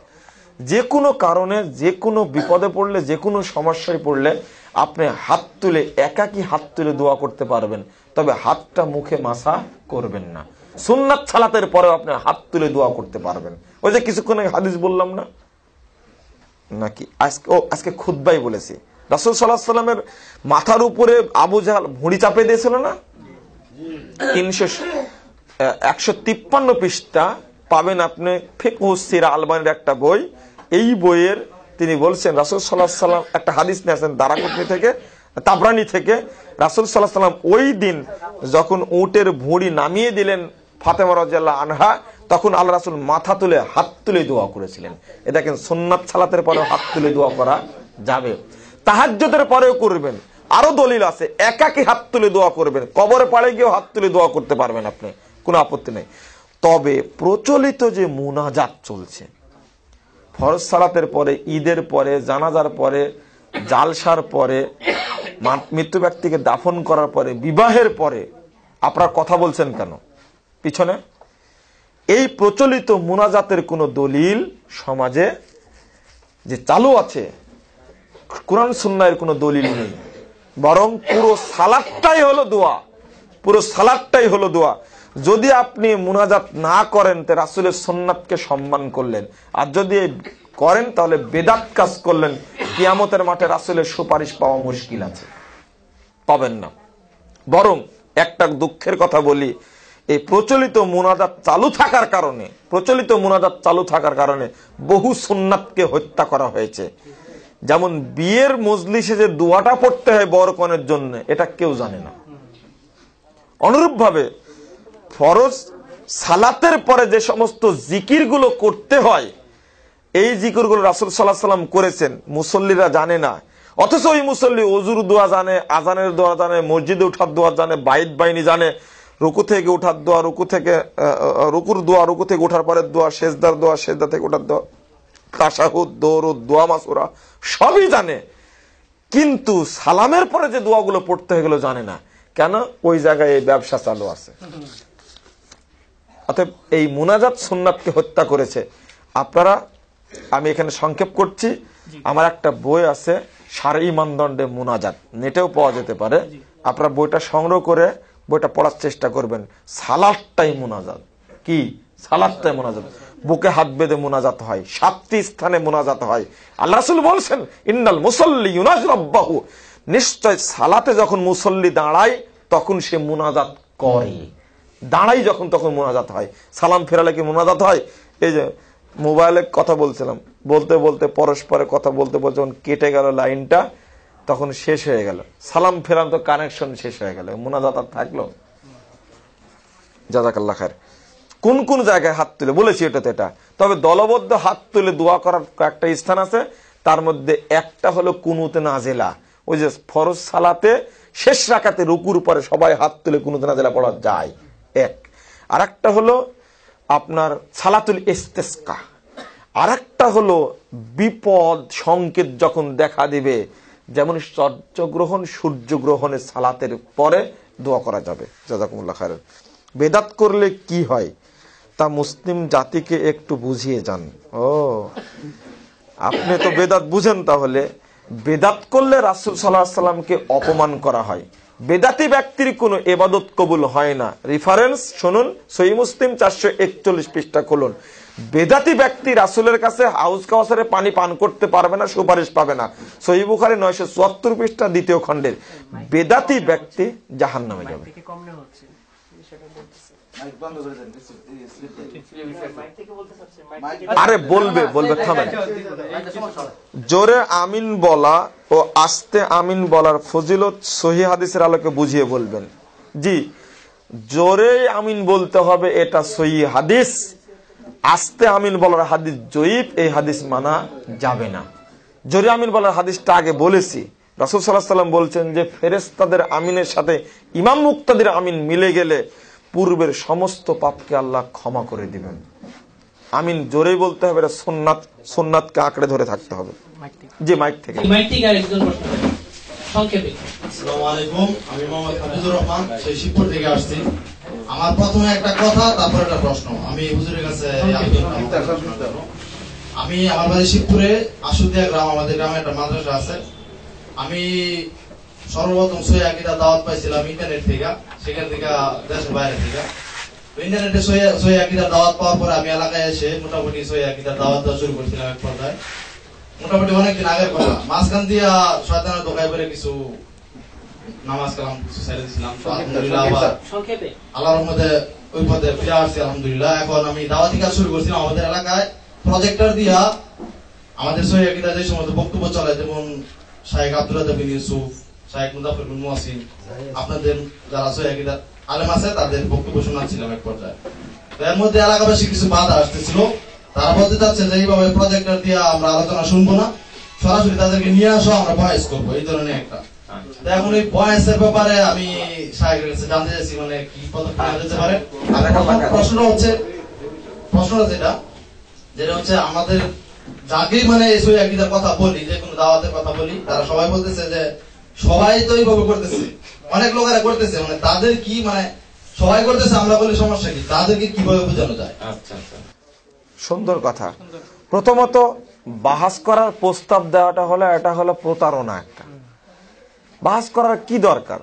যে কোনো কারণে, যে কোনো বিপদে পড়লে, যে কোনো সমস্যায় পড়লে আপনি হাত তুলে, একাকি হাত তুলে দোয়া করতে পারবেন, তবে হাতটা মুখে মাসা করবেন না। সুন্নাত সালাতের পরেও আপনি হাত তুলে দোয়া করতে পারবেন। ওই যে কিছুক্ষণ আগে হাদিস বললাম না নাকি, আজকে খুতবাই বলেছি, রাসূল সাল্লাল্লাহু আলাইহি ওয়াসাল্লামের মাথার উপরে আবু জাহল ভুঁড়ি চাপে দিয়েছিল না? 153 পৃষ্ঠা পাবেন আপনি, ফিকহুস সিরা আলবানির একটা বই। এই বইয়ের তিনি বলছেন, রাসূল সাল্লাল্লাহু আলাইহি ওয়াসাল্লাম একটা হাদিস নিয়েছেন দারাকুতনি থেকে, তাবরানি থেকে। রাসূল সাল্লাল্লাহু আলাইহি ওয়াসাল্লাম ওই দিন যখন উটের ভুঁড়ি নামিয়ে দিলেন ফাতেমা রাদিয়াল্লাহু আনহা, তখন আল্লাহ রাসূল মাথা তুলে হাত তুলে দোয়া করেছিলেন। এ দেখেন, সুন্নাত সালাতের পরেও হাত তুলে দোয়া করা যাবে। তাহাজ্জুদের পরেও করবেন। আরো দলিল আছে, একাকি হাত তুলে দোয়া করবেন। কবরে পাড়ে গিয়েও হাত তুলে দোয়া করতে পারবেন আপনি, কোনো আপত্তি নেই। তবে প্রচলিত যে মুনাজাত চলছে ফরজ সালাতের পরে, ঈদের পরে, জানাজার পরে, জালসার পরে, মৃত্যু ব্যক্তিকে দাফন করার পরে, বিবাহের পরে, আপনারা কথা বলছেন কেন পিছনে? এই প্রচলিত মুনাজাতের কোন দলিল সমাজে যে চালু আছে, কুরআন সুন্নাহের কোন দলিল নেই। বরং পুরো সালাতটাই হলো দোয়া, পুরো সালাতটাই হলো দোয়া। যদি আপনি মুনাজাত না করেন তে রাসূলের সুন্নাতকে সম্মান করলেন, আর যদি করেন তাহলে বেদাত কাজ করলেন। কিয়ামতের মাঠে রাসূলের সুপারিশ পাওয়া মুশকিল আছে, পাবেন না। বরং একটা দুঃখের কথা বলি, এই প্রচলিত মুনাজাত চালু থাকার কারণে বহু সুন্নাতকে হত্যা করা হয়েছে। যেমন বিয়ের মজলিসে যে দোয়াটা পড়তে হয় বরকনের জন্য, এটা কেউ জানে না। অনুরূপ ভাবে ফরজ সালাতের পরে যে সমস্ত জিকিরগুলো করতে হয়, এই জিকিরগুলো রাসূল সাল্লাল্লাহু আলাইহি ওয়াসাল্লাম করেছেন, মুসল্লিরা জানে না। অথচ ওই মুসল্লি ওযুর দোয়া জানে, আজানের দোয়া জানে, মসজিদে ওঠার দোয়া জানে, বাইত বাইনি জানে, রুকু থেকে ওঠার দোয়া, রুকুর দোয়া, রুকু থেকে ওঠার পরের দোয়া, সেজদার দোয়া, সেজদা থেকে ওঠার দোয়া, তাশাহুদ, দরুদ, দোয়া মাসুরা সবই জানে। কিন্তু সালামের পরে যে দোয়াগুলো পড়তে হয় এগুলো জানে না। কেন? ওই জায়গায় এই ব্যবসা চালু আছে। অতএব এই মুনাজাত সুন্নাতকে হত্যা করেছে। আপনারা, আমি এখানে সংক্ষেপ করছি, আমার একটা বই আছে শারঈ মানদণ্ডে মুনাজাত, নেটেও পাওয়া যেতে পারে। আপনারা বইটা সংগ্রহ করে বইটা পড়ার চেষ্টা করবেন। সালাতটাই মুনাজাত। কি? সালাতটাই মুনাজাত। বুকে হাত বেঁধে মুনাজাত হয়, 7টি স্থানে মুনাজাত হয়। আল্লাহ রাসূল বলছেন, ইন্নাল মুসাল্লি ইউনাজি রাব্বাহু, নিশ্চয় সালাতে যখন মুসল্লি দাঁড়ায় তখন সে মুনাজাত করে। দাঁড়াই যখন, তখন মুনাজাত হয়। সালাম ফেরালে কি মুনাজাত হয়? এই যে মোবাইলে কথা বলছিলাম, বলতে বলতে পরস্পরে কথা বলতে বলতে যখন কেটে গেল লাইনটা, তখন শেষ হয়ে গেল। সালাম ফেরান তো কানেকশন শেষ হয়ে গেল, মুনাজাত আর থাকলো? জাযাকাল্লাহ খায়ের। কোন কোন জায়গায় হাত তুলে বলেছি এটাতে এটা, তবে দলবদ্ধ হাত তুলে দোয়া করার কয়েকটা স্থান আছে। তার মধ্যে একটা হলো কুনুতে নাজেলা, ওই যে ফরজ সালাতে শেষ রাকাতে রুকুর পরে সবাই হাত তুলে কুনুতে নাজেলা পড়া যায় এক। আর একটা হলো আপনার সালাতুল ইস্তেসকা। আর একটা হলো বিপদ সংকেত যখন দেখা দিবে, যেমন চন্দ্রগ্রহণ সূর্যগ্রহণের সালাতের পরে দোয়া করা যাবে। জাযাকুমুল্লাহ খায়রান। বেদাত করলে কি হয় তা মুসলিম জাতিকে একটু বুঝিয়ে যান। ও, আপনি তো বেদাত বুঝেন, তাহলে বেদাত করলে রাসূল সাল্লাল্লাহু আলাইহি সাল্লামকে অপমান করা হয়। বেদাতি ব্যক্তির কোনো ইবাদত কবুল হয় না। রেফারেন্স শুনুন, সহিহ মুসলিম 441 পৃষ্ঠা খুলুন। বেদাতি ব্যক্তি রাসূলের কাছে হাউজ কাউসারে পানি পান করতে পারবে না, সুপারিশ পাবে না। সহিহ বুখারী 974 পৃষ্ঠা দ্বিতীয় খণ্ডের। বেদাতি ব্যক্তি জাহান্নামে যাবে। আরে বলবে থামেন। জোরে আমিন বলা ও আস্তে আমিন বলার ফজিলত সহিহ হাদিসের আলোকে বুঝিয়ে বলবেন। জি, জোরে আমিন বলতে হবে, এটা সহিহ হাদিস। আস্তে আমিন বলার হাদিস জয়ীফ, এই হাদিস মানা যাবে না। জোরে আমিন বলার হাদিসটা আগে বলেছি। রাসূল সাল্লাল্লাহু আলাইহি ওয়াসাল্লাম বলছেন যে ফেরেশতাদের আমিনের সাথে ইমাম মুক্তাদির আমিন মিলে গেলে পূর্বের সমস্ত পাপকে আল্লাহ ক্ষমা করে দিবেন। আমিন জোরে বলতে হবে, এটা সুন্নাত, সুন্নাতকে আঁকড়ে ধরে থাকতে হবে। জি, মাইক থেকে আরেকজন প্রশ্ন করেন সংক্ষেপে। আসসালামু আলাইকুম, আমি মোহাম্মদ হাফিজুর রহমান, সেই শিবপুর থেকে আসছি। আমার প্রথমে একটা কথা, তারপর একটা প্রশ্ন। আমি হুজুরের কাছে আমি আমার বাড়ি শিবপুরে, আশুদিয়া গ্রাম, আমাদের গ্রামে একটা মাদ্রাসা আছে। আমি সর্বপ্রথম সহিহ আকীদার দাওয়াত পাইছিলাম ইন্টারনেট থেকে, সেখান থেকে দেশের বাইরে থেকে। ইন্টারনেটে সহিহ আকীদার দাওয়াত পাওয়ার পরে আমি এলাকায় এসে মোটামুটি সহিহ আকীদার দাওয়াত দেওয়া শুরু করছিলাম এক পর্যায়ে। মোটামুটি অনেকদিন আগের কথা। মাঝখান দিয়া শয়তানের ধোঁকায় পড়ে কিছু নামাজ কালাম কিছু ছেড়ে দিয়েছিলাম। আলহামদুলিল্লাহ আবার আল্লাহর রহমতে ওই পথে ফিরে আসছি আলহামদুলিল্লাহ। এখন আমি দাওয়াতি কাজ শুরু করছিলাম আমাদের এলাকায়। প্রজেক্টর দিয়া আমাদের সহিহ আকীদার যে সমস্ত বক্তব্য চলে, যেমন শাইখ আব্দুল রাজ্জাক বিন ইউসুফ, শাইখ মুজাফফর বিন মুহসিন, আপনাদের যারা সহিহ আকীদার আলেম আছে তাদের বক্তব্য শোনাচ্ছিলাম এক পর্যায়ে। তো এর মধ্যে এলাকাবাসী কিছু বাধা আসতেছিল। তারা বলতে চাচ্ছে যে এইভাবে প্রজেক্টর দিয়ে আমরা আলোচনা শুনবো না, সরাসরি তাদেরকে নিয়ে আসো, আমরা ভয়েস করবো, এই ধরনের একটা। তো এখন এই ভয়েসের ব্যাপারে আমি শাইখের কাছে জানতে চাইছি, মানে কি পদক্ষেপ নেওয়া যেতে পারে। প্রশ্নটা যেটা হচ্ছে আমাদের যাকেই মানে সহিহ আকীদার কথা বলি, যে কোনো দাওয়াতের কথা বলি, তারা সবাই বলতেছে যে সবাই তো এইভাবে করতেছে, অনেক লোকেরা করতেছে, মানে তাদের কি, মানে সবাই করতেছে, আমরা বলি সমস্যা কি, তাদেরকে কিভাবে বোঝানো যায়? আচ্ছা, সুন্দর কথা। প্রথমত বাহাস করার প্রস্তাব দেওয়াটা হলো, এটা হলো প্রতারণা একটা। বাহাস করার কি দরকার?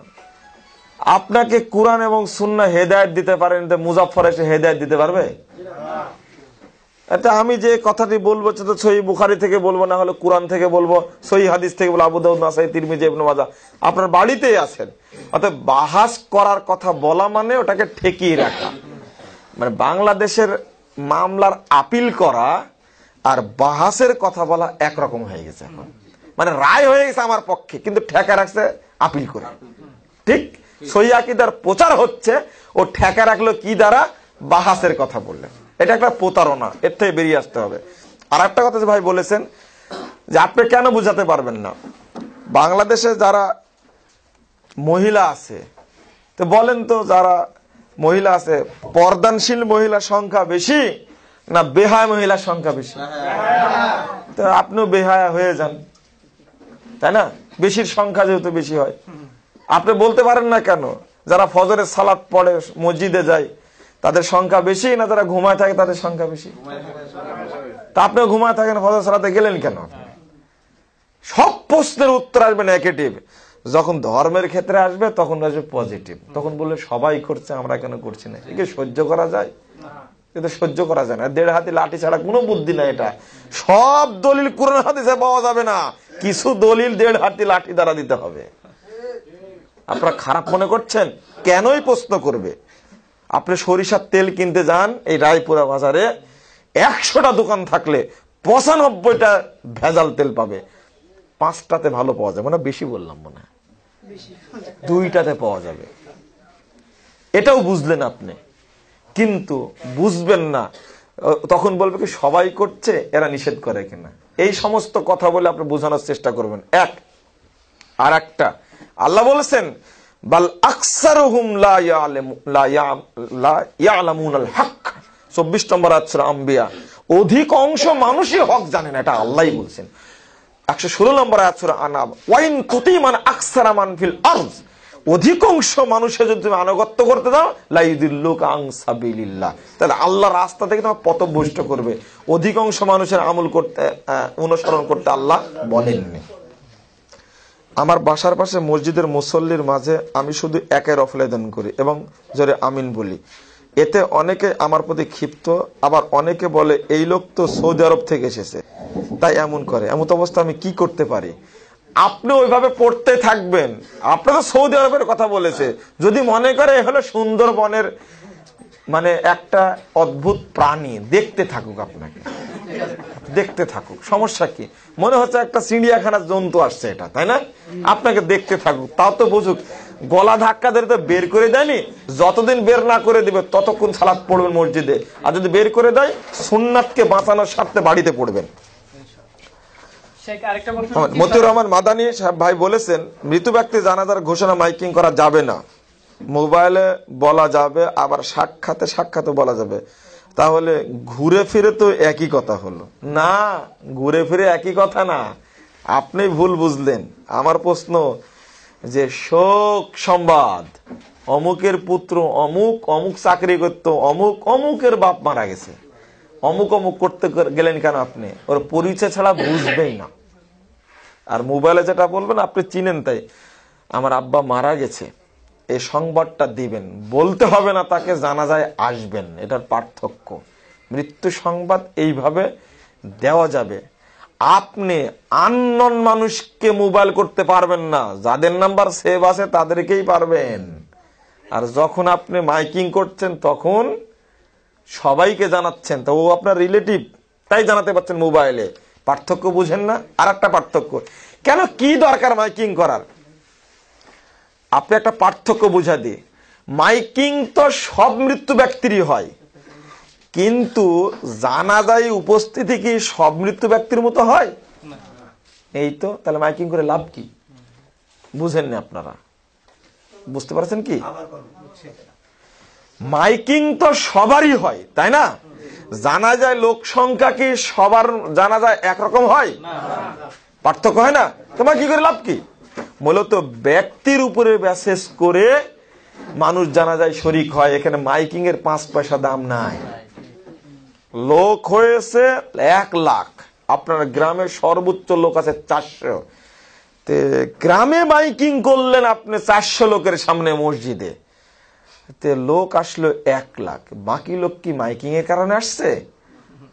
আপনাকে কুরআন এবং সুন্নাহ হেদায়েত দিতে পারেন, মুজাফফর এসে হেদায়েত দিতে পারবে? এটা আমি যে কথাটি বলবো সেটা সহিহ বুখারী থেকে বলবো, না হলে কুরআন থেকে বলবো, সহিহ হাদিস থেকে বলবো, আবু দাউদ, নাসাই, তিরমিজি, ইবনে মাজাহ। আপনার বাড়িতেই আছেন। অর্থাৎ বাহাস করার কথা বলা মানে ওটাকে ঠেকিয়ে রাখা। মানে বাংলাদেশের মামলার আপিল করা আর বাহাসের কথা বলা একরকম হয়ে গেছে এখন। মানে রায় হয়ে গেছে আমার পক্ষে, কিন্তু ঠেকা রাখছে আপিল করে। ঠিক সহিহ আকীদার প্রচার হচ্ছে, ও ঠেকা রাখলো কি দ্বারা? বাহাসের কথা বললেন। এটা একটা প্রতারণা, এর থেকে বেরিয়ে আসতে হবে। আর একটা কথা যে ভাই বলেছেন যে আপনি কেন বুঝাতে পারবেন না, বাংলাদেশে যারা মহিলা আছে, তো বলেন তো, যারা মহিলা আছে, পর্দানশীল মহিলার সংখ্যা বেশি না বেহায়া মহিলার সংখ্যা বেশি? তো আপনিও বেহায়া হয়ে যান, তাই না? বেশির সংখ্যা যেহেতু বেশি হয়, আপনি বলতে পারেন না কেন যারা ফজরের সালাত পড়ে মসজিদে যায় তাদের সংখ্যা বেশি, না যারা ঘুমায় থাকে তাদের সংখ্যা বেশি? তা আপনিও ঘুমায় থাকেন, ফজর সালাতে গেলেন কেন? সব প্রশ্নের উত্তর আসবে নেগেটিভ। যখন ধর্মের ক্ষেত্রে আসবে তখন আসবে পজিটিভ। তখন বললে সবাই করছে, আমরা কেন করছি না? একে সহ্য করা যায়? কিন্তু সহ্য করা যায় না। 1.5 হাতি লাঠি ছাড়া কোনো বুদ্ধি নাই। এটা সব দলিল কুরআন হাদিসে পাওয়া যাবে না, কিছু দলিল 1.5 হাতি লাঠি দ্বারা দিতে হবে। আপনারা খারাপ মনে করছেন? কেনই প্রশ্ন করবে? আপনি সরিষার তেল কিনতে যান এই রায়পুরা বাজারে, 100টা দোকান থাকলে 95টা ভেজাল তেল পাবে, 5টাতে ভালো পাওয়া যাবে না। বেশি বললাম মনে হয়, 2টাতে পাওয়া যাবে। এটাও বুঝলেন আপনি। কিন্তু বুঝবেন না, তখন বলবে কি সবাই করছে, এরা নিষেধ করে কিনা। এই সমস্ত কথা বলে আপনি বোঝানোর চেষ্টা করবেন। এক আর একটা আল্লাহ বলেছেন বাল আকসারুহুম লা ইয়ালামুনাল হক, 24 নম্বর আয়াত সূরা আম্বিয়া। অধিকাংশ মানুষই হক জানে না, এটা আল্লাহই বলছেন। 116 নম্বর আয়াত সূরা আনাব, ওয়াইন তুতিমান আকসারা মান ফিল আরদ, অধিকাংশ মানুষের যদি তুমি আনুগত্য করতে দাও লাইদিল্লুকা আন সাবিলিল্লাহ, তাহলে আল্লাহর রাস্তা থেকে তোমাকে পথভ্রষ্ট করবে। অধিকাংশ মানুষের আমল করতে অনুসরণ করতে আল্লাহ বলেননি। আমার বাসার পাশে মসজিদের মুসল্লির মাঝে আমি শুধু একের অফলেদন করি এবং জোরে আমিন বলি। এতে অনেকে আমার প্রতি ক্ষিপ্ত, আবার অনেকে বলে এই লোক তো সৌদি আরব থেকে এসেছে তাই এমন করে। এমন অবস্থা আমি কি করতে পারি? আপনি ওইভাবে পড়তে থাকবেন। আপনি তো সৌদি আরবের কথা বলেছে, যদি মনে করে এ হলো সুন্দরবনের মানে একটা অদ্ভুত প্রাণী, দেখতে থাকুক, আপনাকে দেখতে থাকুক, সমস্যা কি? মনে হচ্ছে একটা চিড়িয়াখানার জন্তু আসছে এটা, তাই না? আপনাকে দেখতে থাকুক, তাও তো বুঝুক। গলা ধাক্কা ধরে তো বের করে দেয়নি, যতদিন বের না করে দিবে ততক্ষণ সালাত পড়বেন মসজিদে, আর যদি বের করে দেয় সুন্নাতকে বাঁচানোর স্বার্থে বাড়িতে পড়বেন। মতিউর রহমান মাদানী সাহেব ভাই বলেছেন মৃত ব্যক্তি জানাজার ঘোষণা মাইকিং করা যাবে না, মোবাইলে বলা যাবে, আবার সাক্ষাতে বলা যাবে। তাহলে ঘুরে ফিরে তো একই কথা হলো না? ঘুরে ফিরে একই কথা না, আপনি ভুল বুঝলেন। আমার প্রশ্ন যে শোক সংবাদ, অমুকের পুত্র অমুক অমুক চাকরি করতো, অমুক অমুকের বাপ মারা গেছে, অমুক অমুক করতে গেলেন কেন? আপনি ওর পরিচয় ছাড়া বুঝবেই না। আর মোবাইলে যেটা বলবেন আপনি চিনেন, তাই আমার আব্বা মারা গেছে এই সংবাদটা দিবেন, বলতে হবে না তাকে জানাজায় আসবেন। এটার পার্থক্য। মৃত্যু সংবাদ এইভাবে দেওয়া যাবে। আপনি আননোন মানুষকে মোবাইল করতে পারবেন না, যাদের নাম্বার সেভ আছে তাদেরকেই পারবেন। আর যখন আপনি মাইকিং করছেন তখন সবাইকে জানাচ্ছেন, তো ও আপনার রিলেটিভ, তাই জানাতে পারছেন মোবাইলে। পার্থক্য বুঝেন না? আর একটা পার্থক্য, কেন কি দরকার মাইকিং করার? আপনি একটা পার্থক্য বুঝা দিই। মাইকিং তো সব মৃত্যু ব্যক্তিরই হয়, কিন্তু জানাজায় উপস্থিতি কি সব মৃত্যু ব্যক্তির মতো হয়? এই তো, তাহলে মাইকিং করে লাভ কি? বুঝেন না আপনারা? বুঝতে পারছেন কি? মাইকিং তো সবারই হয়, তাই না? জানাজায় লোক সংখ্যা কি সবার জানাজায় একরকম হয়? পার্থক্য হয় না? তোমার কি করে লাভ কি? মূলত ব্যক্তির উপরে মেসেজ করে মানুষ জানাজায় শরিক হয়। এখানে মাইকিং এর 5 পয়সা দাম নাই। লোক হয়েছে 1 লাখ, আপনার গ্রামে সর্বোচ্চ লোক আছে 400, গ্রামে মাইকিং করলেন আপনি 400 লোকের সামনে মসজিদে, লোক আসলো 1 লাখ। বাকি লোক কি মাইকিং এর কারণে আসছে?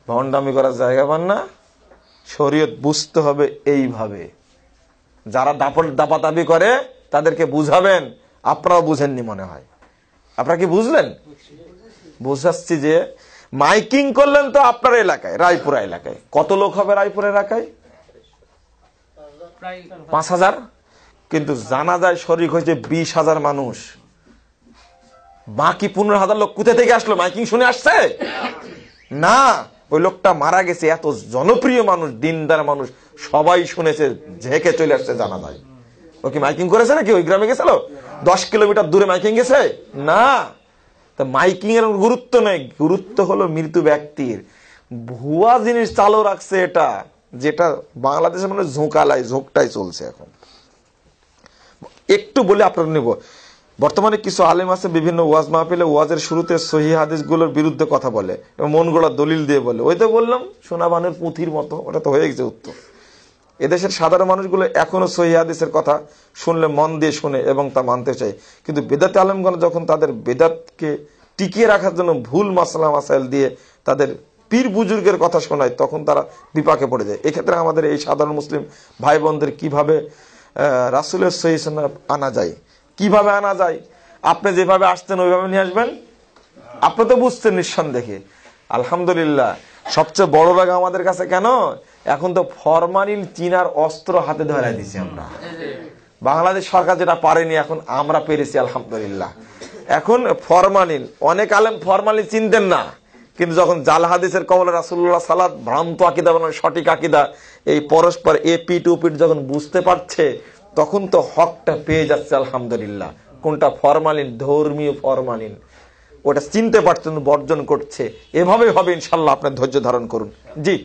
ভণ্ডামি করার জায়গা পান না। শরীয়ত বুঝতে হবে এইভাবে। যারা দাপাদাপি করে তাদেরকে বুঝাবেন। আপনারাও বুঝেননি মনে হয়। আপনারা কি বুঝলেন? বুঝাচ্ছি যে মাইকিং করলেন তো আপনার এলাকায়, রায়পুরা এলাকায় কত লোক হবে? রায়পুর এলাকায় 5000, কিন্তু জানাজায় শরীক হয়েছে 20,000 মানুষ। বাকি 15,000 লোক কোথা থেকে আসলো? মাইকিং শুনে আসছে না। ওই লোকটা মারা গেছে, এত জনপ্রিয় মানুষ, দিনদার মানুষ, সবাই শুনেছে, ঝেঁকে চলে আসছে জানাজায়। ও কি মাইকিং করেছে নাকি? ওই গ্রামে গেছিল, 10 কিলোমিটার দূরে মাইকিং গেছে না। তা মাইকিং এর গুরুত্ব নেই, গুরুত্ব হলো মৃত্যু ব্যক্তির। ভুয়া জিনিস চালু রাখছে এটা, যেটা বাংলাদেশে মানে ঝোঁকটাই চলছে এখন। একটু বলে আপনার নেব, বর্তমানে কিছু আলেম আছে বিভিন্ন ওয়াজ মাহফিলে ওয়াজের শুরুতে সহিহ হাদিসগুলোর বিরুদ্ধে কথা বলে এবং মন গড়া দলিল দিয়ে বলে। ওই তো বললাম সোনাবানের পুঁথির মতো, ওটা তো হয়ে গেছে উত্তর। এদেশের সাধারণ মানুষগুলো এখনো সহিহ হাদিসের কথা শুনলে মন দিয়ে শুনে এবং তা মানতে চায়, কিন্তু বেদাত আলেমগণ যখন তাদের বেদাতকে টিকিয়ে রাখার জন্য ভুল মাসলা মাসাইল দিয়ে তাদের পীর বুজুর্গের কথা শোনায়, তখন তারা বিপাকে পড়ে যায়। এক্ষেত্রে আমাদের এই সাধারণ মুসলিম ভাই বোনদের কিভাবে রাসূলের সহিহ সুন্নাহ আনা যায়, কিভাবে আনা যায়? আপনি যেভাবে আসতেন ওইভাবে নিয়ে আসবেন। আপনি তো বুঝছেন নিঃসন্দেহে। আলহামদুলিল্লাহ। সবচেয়ে বড় রাগ আমাদের কাছে কেন? এখন তো ফরমালিন চিনার অস্ত্র হাতে ধরাই দিছি আমরা। বাংলাদেশ সরকার যেটা পারেনি এখন আমরা পেরেছি আলহামদুলিল্লাহ। এখন ফরমালিন, অনেক আলেম ফরমালিন চিনতেন না, কিন্তু যখন জাল হাদিসের কবলে রাসূলুল্লাহ সালাত ভ্রান্ত আকীদা মানে সঠিক আকীদা এই পরস্পর এপিট ওপিট যখন বুঝতে পারছে তখন তো হকটা পেয়ে যাচ্ছে আলহামদুলিল্লাহ। কোনটা ফরমালিন, ধর্মীয় ফরমালিন, ওটা চিনতে পারছেন, বর্জন করছে। এভাবে হবে ইনশাল্লাহ, আপনার ধৈর্য ধারণ করুন। জি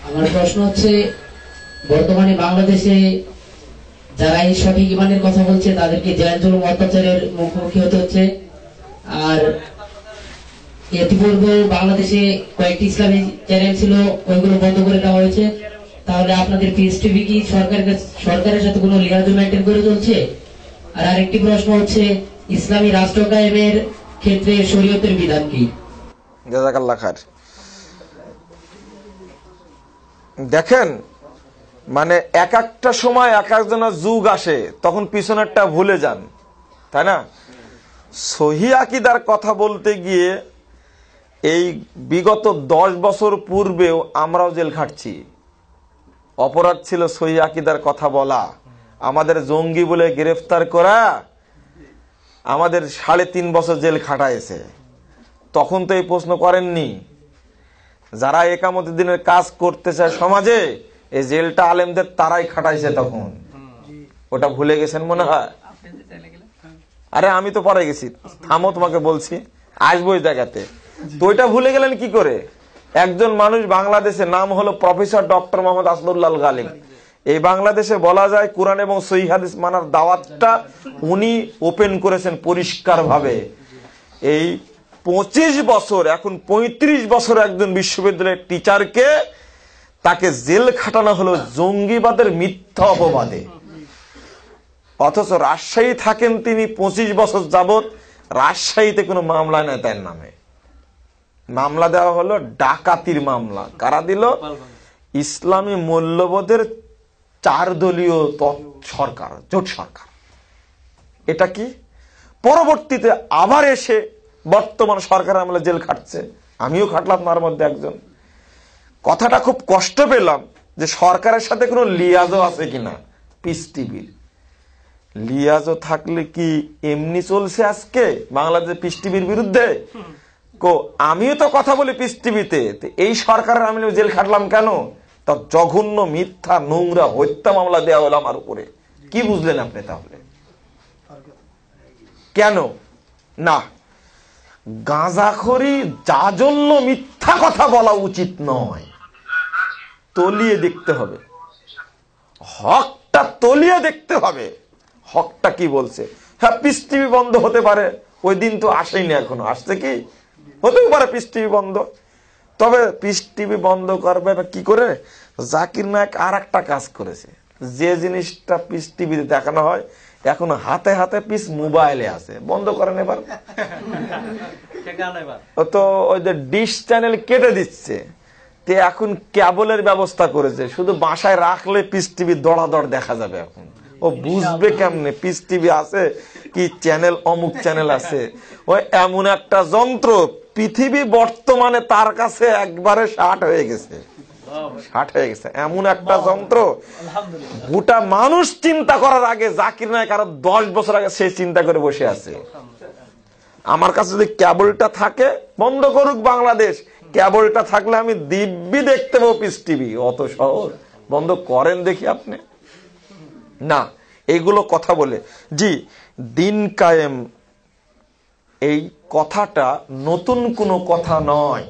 আমার প্রশ্ন হচ্ছে, বর্তমানে বাংলাদেশে যারা এই সঠিক ইমানের কথা বলছে তাদেরকে জেল জুলুম অত্যাচারের মুখোমুখি হতে হচ্ছে। আর ইতিপূর্বে বাংলাদেশে কয়েকটি ইসলামী চ্যানেল ছিল, ওইগুলো বন্ধ করে দেওয়া হয়েছে। তাহলে আপনাদের পিএস টিভি কি সরকারের সাথে কোনো লিয়াজু মেনটেন করে চলছে? আর আরেকটি প্রশ্ন হচ্ছে, ইসলামী রাষ্ট্র কায়েমের ক্ষেত্রে শরীয়তের বিধান কি? জাযাকাল্লাহ খায়ের। দেখেন, মানে এক একটা সময় এক একজনের যুগ আসে, তখন পিছনেরটা ভুলে যান, তাই না? সহিহ আকীদার কথা বলতে গিয়ে এই বিগত 10 বছর পূর্বেও আমরাও জেল খাটছি। অপরাধ ছিল সহিহ আকীদার কথা বলা। আমাদের জঙ্গি বলে গ্রেফতার করা, আমাদের 3.5 বছর জেল খাটাইছে। তখন তো এই প্রশ্ন করেননি। যারা একামতের দিনের কাজ করতে চায় সমাজে, এই জেলটা আলেমদের তারাই খাটাইছে তখন। ওটা ভুলে গেছেন মনে হয়? আরে আমি তো পরে গেছি, থামো, তোমাকে বলছি, আসবো ওই জায়গাতে। তো ওইটা ভুলে গেলেন কি করে? একজন মানুষ বাংলাদেশে, নাম হলো প্রফেসর ডক্টর মোহাম্মদ আসদুল্লাহ গালিব। এই বাংলাদেশে বলা যায় কোরআন এবং সহিহ হাদিস মানার দাওয়াতটা উনি ওপেন করেছেন পরিষ্কার ভাবে। এই 25 বছর, এখন 35 বছর একজন বিশ্ববিদ্যালয়ের টিচারকে তাকে জেল খাটানো হলো জঙ্গিবাদের মিথ্যা অপবাদে। অথচ রাজশাহী থাকেন তিনি 25 বছর যাবত, রাজশাহীতে কোনো মামলা নেই তার নামে। মামলা দেওয়া হলো ডাকাতির মামলা। কারা দিল? ইসলামী মূল্যবোধের 4 দলীয় সরকার, জোট সরকার। এটা কি? পরবর্তীতে আবার এসে বর্তমান সরকার আমলে জেল খাটছে। আমিও খাটলাম তার মধ্যে একজন। কথাটা খুব কষ্ট পেলাম যে সরকারের সাথে কোনো লিয়াজও আছে কিনা। পিস টিভির লিয়াজও থাকলে কি এমনি চলছে আজকে বাংলাদেশে পিস টিভির বিরুদ্ধে? আমিও তো কথা বলি পিস টিভিতে, এই সরকারের আমি জেল খাটলাম কেন? তার জঘন্য মিথ্যা নোংরা হত্যা মামলা দেওয়া হলো আমার উপরে। কি বুঝলেন আপনি তাহলে? কেন না? গাঁজাখড়ি জাজল্য মিথ্যা কথা বলা উচিত নয়। তলিয়ে দেখতে হবে, হকটা তলিয়ে দেখতে হবে। হকটা কি বলছে? হ্যাঁ, পিস টিভি বন্ধ হতে পারে, ওই দিন তো আসেনি, এখনো আসছে কি? হতেও পারে পিস টিভি বন্ধ। তবে পিস টিভি বন্ধ করবে কি করে? জাকির নায়ক আর একটা কাজ করেছে। যে জিনিসটা পিস টিভিতে দেখানো হয় এখন হাতে হাতে পিস মোবাইলে আছে, বন্ধ করেন এবার। তো ওই যে ডিশ চ্যানেল কেটে দিচ্ছে, তে এখন কেবলের ব্যবস্থা করেছে, শুধু বাসায় রাখলে পিস টিভি দড়াদড় দেখা যাবে। এখন ও বুঝবে কেমনে পিস টিভি আছে কি চ্যানেল, অমুক চ্যানেল আছে? ওই এমন একটা যন্ত্র পৃথিবী বর্তমানে তার কাছে একবারে 60 হয়ে গেছে, 60 হয়ে গেছে। এমন একটা যন্ত্র গোটা মানুষ চিন্তা করার আগে জাকির নায়ক আরো 10 বছর আগে সে চিন্তা করে বসে আছে। আমার কাছে যদি কেবলটা থাকে, বন্ধ করুক বাংলাদেশ, কেবলটা থাকলে আমি দিব্যি দেখতে পাবো পিস টিভি। অত সহজ? বন্ধ করেন দেখি আপনি। না, এইগুলো কথা বলে। জি, দিন কায়েম, এই কথাটা নতুন কোনো কথা নয়।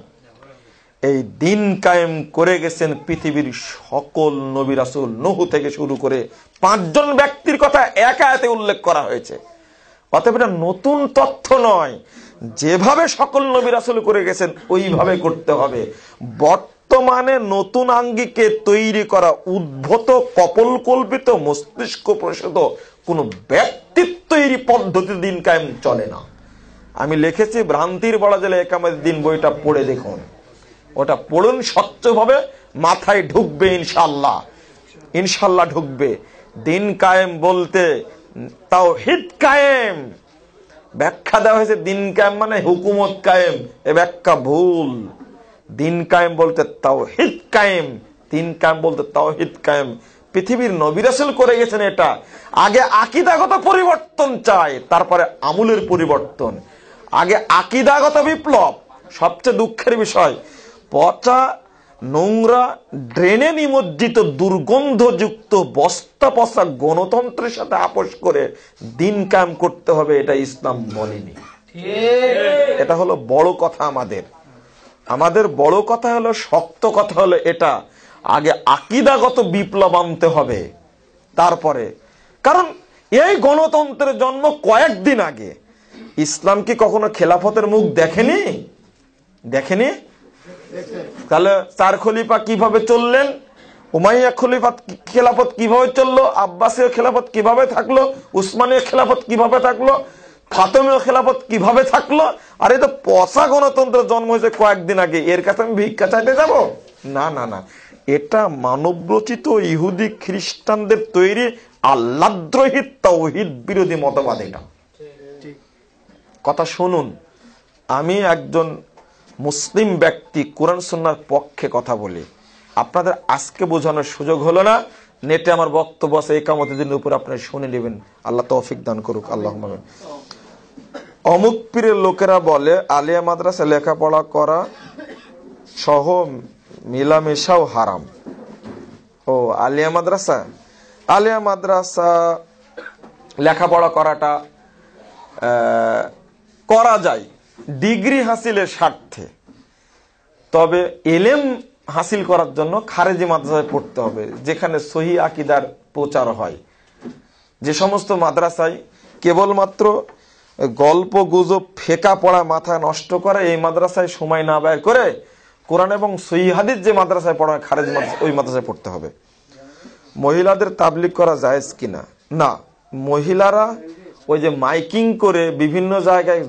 এই দিন কায়েম করে গেছেন পৃথিবীর সকল নবী রাসূল, নূহ থেকে শুরু করে 5 জন ব্যক্তির কথা এক আয়াতে উল্লেখ করা হয়েছে। অতএব এটা নতুন তথ্য নয়। যেভাবে সকল নবী রাসূল করে গেছেন ওইভাবে করতে হবে। বর্তমানে নতুন আঙ্গিকে তৈরি করা উদ্ভূত কপোলকল্পিত মস্তিষ্ক প্রসূত কোন ব্যক্তিত্ব তৈরি পদ্ধতি দিন কায়েম চলে না। আমি লিখেছি ভ্রান্তির বড় জেলে একামতের দিন, বইটা পড়ে দেখুন। ওটা পড়ুন, স্বচ্ছভাবে মাথায় ঢুকবে ইনশাআল্লাহ। ইনশাআল্লাহ ঢুকবে। দিন কায়েম বলতে তাওহীদ কায়েম ব্যাখ্যা দেওয়া হয়েছে। দিন কায়েম মানে হুকুমত কায়েম, এ ব্যাখ্যা ভুল। দিন কায়েম বলতে তাওহীদ কায়েম, দিন কায়েম বলতে তাওহীদ কায়েম। পৃথিবীর নবী রাসূল করে গেছেন। এটা আগে আকীদাগত পরিবর্তন চায়, তারপরে আমলের পরিবর্তন। আগে আকীদাগত বিপ্লব। সবচেয়ে দুঃখের বিষয়, পচা নোংরা ড্রেনে নিমজ্জিত দুর্গন্ধযুক্ত বস্তা পচা গণতন্ত্রের সাথে আপোষ করে দিন কায়েম করতে হবে, এটা ইসলাম বলেনি। এটা হলো বড় কথা। আমাদের বড় কথা হলো, শক্ত কথা হলো এটা, আগে আকীদাগত বিপ্লব আনতে হবে তারপরে। কারণ এই গণতন্ত্রের জন্ম কয়েকদিন আগে। ইসলাম কি কখনো খেলাফতের মুখ দেখেনি? তাহলে 4 খলিফা কিভাবে চললেন, উমাইয়া খেলাফত কিভাবে চললো, আব্বাসীয় খেলাফত কিভাবে থাকলো, উসমানীয় খেলাফত কিভাবে থাকলো, ফাতেমীয় খেলাফত কিভাবে থাকলো? আর এই তো পচা গণতন্ত্রের জন্ম হয়েছে কয়েকদিন আগে, এর কাছে আমি ভিক্ষা চাইতে যাব? না না না, এটা মানবরচিত ইহুদি খ্রিস্টানদের তৈরি আল্লাহদ্রোহী তাওহীদ বিরোধী মতবাদ। এটা কথা শুনুন, আমি একজন মুসলিম ব্যক্তি, কোরআন সুন্নাহর পক্ষে কথা বলি। আপনাদের আজকে বোঝানোর সুযোগ হলো না, নেটে আমার বক্তব্য আছে, ইকামতের দিনের উপর আপনারা শুনে নেবেন। আল্লাহ তৌফিক দান করুক, আল্লাহুম্মা আমিন। অমুক পীরের লোকেরা বলে আলিয়া মাদ্রাসা লেখাপড়া করা সহ মিলামেশাও হারাম। ও আলিয়া মাদ্রাসা লেখাপড়া করাটা করা যায় ডিগ্রি হাসিলের স্বার্থে, তবে এলেম হাসিল করার জন্য খারেজি মাদ্রাসায় পড়তে হবে, যেখানে সহি আকীদার প্রচার হয়। যে সমস্ত মাদ্রাসায় কেবলমাত্র গল্প গুজব ফেকা পড়া মাথা নষ্ট করে, এই মাদ্রাসায় সময় না ব্যয় করে কোরআন এবং সহি হাদিস যে মাদ্রাসায় পড়া হয় খারেজি মাদ্রাসা, ওই মাদ্রাসায় পড়তে হবে। মহিলাদের তাবলীগ করা জায়েজ কিনা? না, মহিলারা ওই যে মাইকিং করে বিভিন্ন জায়গায়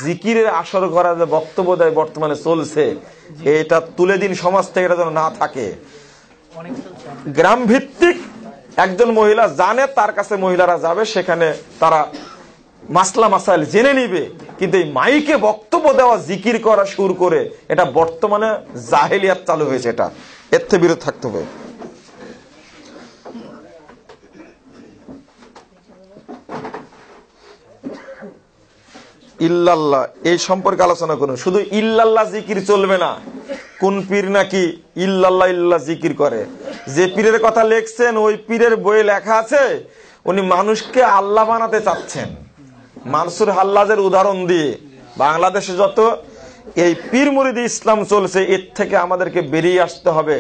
জিকিরের আসর করা যে বক্তব্য দেয় বর্তমানে চলছে, এটা তুলে দিন সমাজ থেকে, এটা যেন না থাকে। গ্রাম ভিত্তিক একজন মহিলা জানে, তার কাছে মহিলারা যাবে, সেখানে তারা মাসলা মাসাইল জেনে নিবে। কিন্তু এই মাইকে বক্তব্য দেওয়া, জিকির করা সুর করে, এটা বর্তমানে জাহেলিয়াত চালু হয়েছে, এটা এর থেকে বিরত থাকতে হবে। ইল্লাল্লাহ এই সম্পর্কে আলোচনা করুন। শুধু ইল্লাল্লাহ জিকির চলবে না। কোন পীর নাকি ইল্লাল্লাহ ইল্লাল্লাহ জিকির করে? যে পীরের কথা লিখছেন, ওই পীরের বইয়ে লেখা আছে উনি মানুষকে আল্লাহ বানাতে চাচ্ছেন। মানসুর হাল্লাজের উদাহরণ দিয়ে বাংলাদেশে যত এই পীর মুরিদি ইসলাম চলছে, এর থেকে আমাদেরকে বেরিয়ে আসতে হবে।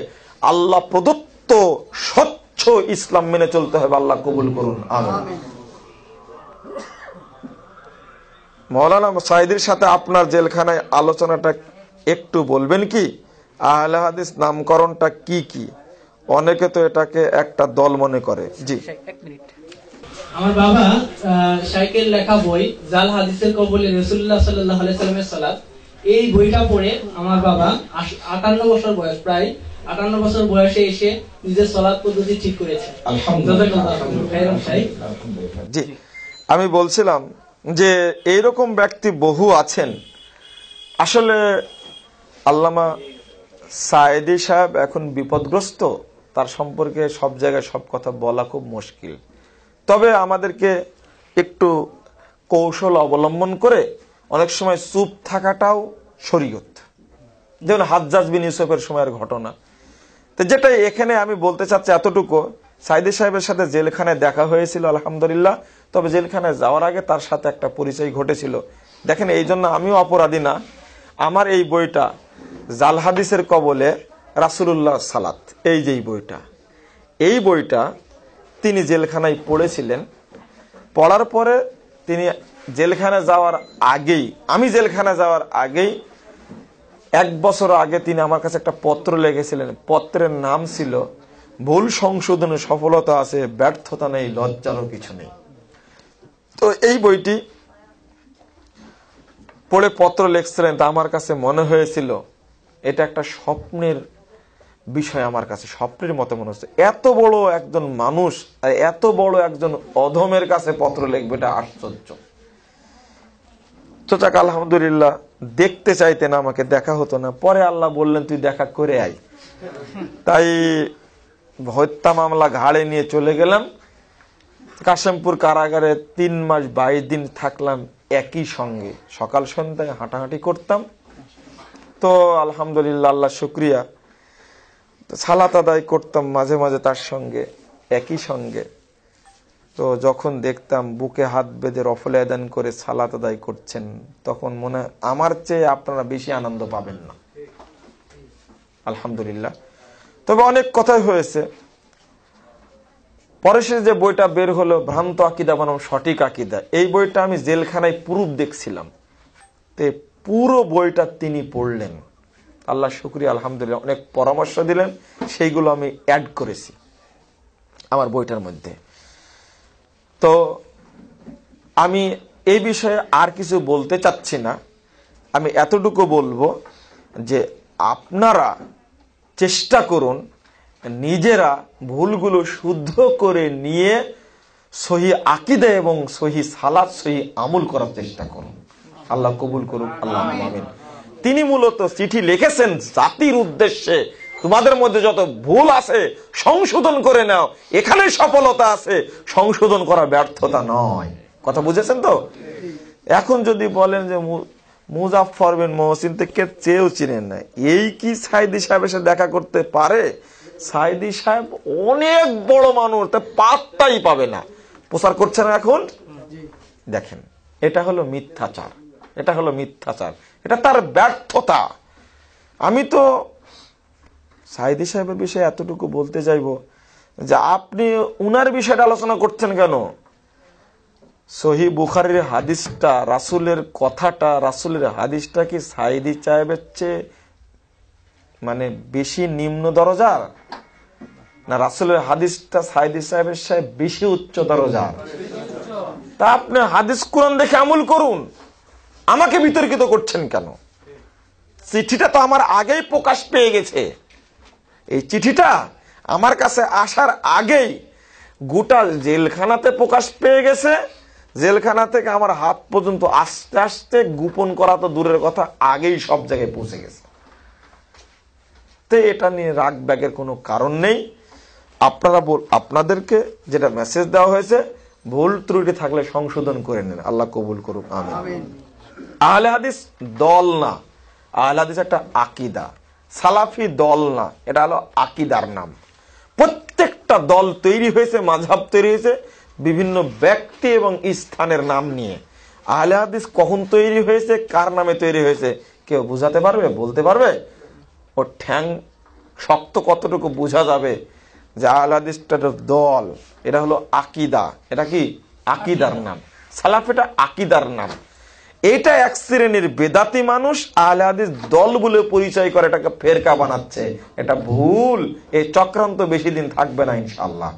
আল্লাহ প্রদত্ত স্বচ্ছ ইসলাম মেনে চলতে হবে। আল্লাহ কবুল করুন, আমিন। মৌলানা সাইদির সাথে আপনার জেলখানায় আলোচনাটা একটু বলবেন কি? আহলে হাদিস নামকরণটা কি কি? অনেকে তো এটাকে একটা দল মনে করে। জি, আমার বাবা শাইখের লেখা বই জাল হাদিসের কবলে রাসূলুল্লাহ সাল্লাল্লাহু আলাইহি সাল্লামের সালাত, এই বইটা পড়ে আমার বাবা 58 বছর বয়স, প্রায় 58 বছর বয়সে এসে নিজের সালাত পদ্ধতি ঠিক করেছে। আলহামদুলিল্লাহ। জি, আমি বলছিলাম যে এইরকম ব্যক্তি বহু আছেন। আসলে আল্লামা সায়েদী সাহেব এখন বিপদগ্রস্ত, তার সম্পর্কে সব জায়গায় সব কথা বলা খুব মুশকিল। তবে আমাদেরকে একটু কৌশল অবলম্বন করে অনেক সময় চুপ থাকাটাও শরীয়ত। যেমন হাজ্জাজ বিন ইউসুফের সময়ের ঘটনা। তো যেটা এখানে আমি বলতে চাচ্ছি এতটুকু, সাইদি সাহেবের সাথে জেলখানায় দেখা হয়েছিল আলহামদুলিল্লাহ। তবে জেলখানায় যাওয়ার আগে তার সাথে একটা পরিচয় ঘটেছিল। দেখেন, এই জন্য আমিও অপরাধী না। আমার এই বইটা জাল হাদিসের কবলে রাসূলুল্লাহ সালাত, এই যে এই বইটা তিনি জেলখানায় পড়েছিলেন। পড়ার পরে তিনি জেলখানায় যাওয়ার আগেই, আমি জেলখানায় যাওয়ার আগেই 1 বছর আগে তিনি আমার কাছে একটা পত্র লিখেছিলেন। পত্রের নাম ছিল ভুল সংশোধনে সফলতা আছে, ব্যর্থতা নেই, লজ্জারও কিছু নেই। তো এই বইটি পড়ে পত্র লিখছিলেন। তা আমার কাছে মনে হয়েছিল এটা একটা স্বপ্নের বিষয়। আমার কাছে স্বপ্নের মতো মনে হচ্ছে। এত বড় একজন মানুষ, এত বড় একজন অধমের কাছে পত্র লিখবে, এটা আশ্চর্য। তো যাক, আলহামদুলিল্লাহ, দেখতে চাইতেন, আমাকে দেখা হতো না। পরে আল্লাহ বললেন তুই দেখা করে আয়। তাই হত্যা মামলা ঘাড়ে নিয়ে চলে গেলাম কাশিমপুর কারাগারে। 3 মাস 22 দিন থাকলাম একই সঙ্গে, সকাল সন্ধ্যায় হাঁটাহাঁটি করতাম। তো আলহামদুলিল্লাহ, আল্লাহ শুকরিয়া, সালাত আদায় করতাম মাঝে মাঝে তার সঙ্গে, একই সঙ্গে। তো যখন দেখতাম বুকে হাত বেঁধে রফল আদান করে সালাত আদায় করছেন, তখন মনে হয় আমার চেয়ে আপনারা বেশি আনন্দ পাবেন না। আলহামদুলিল্লাহ। তবে অনেক কথাই হয়েছে। পরে সে যে বইটা বের হলো, ভ্রান্ত আকিদা বনাম সঠিক আকিদা, এই বইটা আমি জেলখানায় পুরুপ দেখছিলাম। তে পুরো বইটা তিনি পড়লেন, আল্লাহ শুকরিয়া, আলহামদুলিল্লাহ। অনেক পরামর্শ দিলেন, সেইগুলো আমি অ্যাড করেছি আমার বইটার মধ্যে। তো আমি এই বিষয়ে আর কিছু বলতে চাচ্ছি না। আমি এতটুকু বলবো যে আপনারা চেষ্টা করুন নিজেরা ভুলগুলো শুদ্ধ করে নিয়ে সহি আকীদা এবং সহি সালাত, সহি আমল করার চেষ্টা করুন। আল্লাহ কবুল করুন, আল্লাহ আমিন। তিনি মূলত চিঠি লিখেছেন জাতির উদ্দেশ্যে, তোমাদের মধ্যে যত ভুল আছে সংশোধন করে নাও, এখানে সফলতা আছে, সংশোধন করা ব্যর্থতা নয়। কথা বুঝেছেন তো? এখন যদি বলেন যে মুজাফফর বিন মহসিন থেকে চেয়েও চিনেন না, এই কি সাইদি সাহেবের সাথে দেখা করতে পারে? সাইদি সাহেব অনেক বড় মানুষ, তা পাত্তাই পাবে না, প্রচার করছে না এখন। দেখেন, এটা হলো মিথ্যাচার, এটা হলো মিথ্যাচার, এটা তার ব্যর্থতা। আমি তো সাইদি সাহেবের বিষয়ে এতটুকু বলতে চাইব যে আপনি উনার বিষয়টা আলোচনা করছেন কেন? সহি বুখারীর হাদিসটা, রাসূলের কথাটা, রাসূলের হাদিসটা কি সাইদি সাহেবের চেয়ে মানে বেশি নিম্ন দরজার, না রাসূলের হাদিসটা সাইদি সাহেবের চেয়ে বেশি উচ্চ দরজার? তা আপনি হাদিস কোরআন দেখে আমল করুন, আমাকে বিতর্কিত করছেন কেন? চিঠিটা তো আমার আগেই প্রকাশ পেয়ে গেছে। এই চিঠিটা আমার কাছে আসার আগেই গোটা জেলখানাতে প্রকাশ পেয়ে গেছে। জেলখানা থেকে আমার হাত পর্যন্ত আস্তে আস্তে গোপন করা তো দূরের কথা, আগেই সব জায়গায় পৌঁছে গেছে। তো এটা নিয়ে রাগ ব্যাগের কোনো কারণ নেই। আপনারা আপনাদেরকে যেটা মেসেজ দেওয়া হয়েছে, ভুল ত্রুটি থাকলে সংশোধন করে নেন, আল্লাহ কবুল করুক, আমিন। আহলে হাদিস দল না, আহলে হাদিস একটা আকীদা। সালাফি দল না, এটা হলো আকীদার নাম। প্রত্যেকটা দল তৈরি হয়েছে, মাযহাব তৈরি হয়েছে বিভিন্ন ব্যক্তি এবং স্থানের নাম নিয়ে। আহলে হাদিস কখন তৈরি হয়েছে, কার নামে তৈরি হয়েছে, কেউ বুঝাতে পারবে? বলতে পারবে? ও ঠ্যাং শক্ত কতটুকু বোঝা যাবে যে আহলে হাদিসটা দল, এটা হলো আকীদা। এটা কি? আকীদার নাম। সালাফ এটা আকীদার নাম। এটা এক শ্রেণীর বেদাতি মানুষ আহলে হাদিস দল বলে পরিচয় করে, এটাকে ফেরকা বানাচ্ছে। এটা ভুল। এই চক্রান্ত বেশি দিন থাকবে না ইনশাআল্লাহ।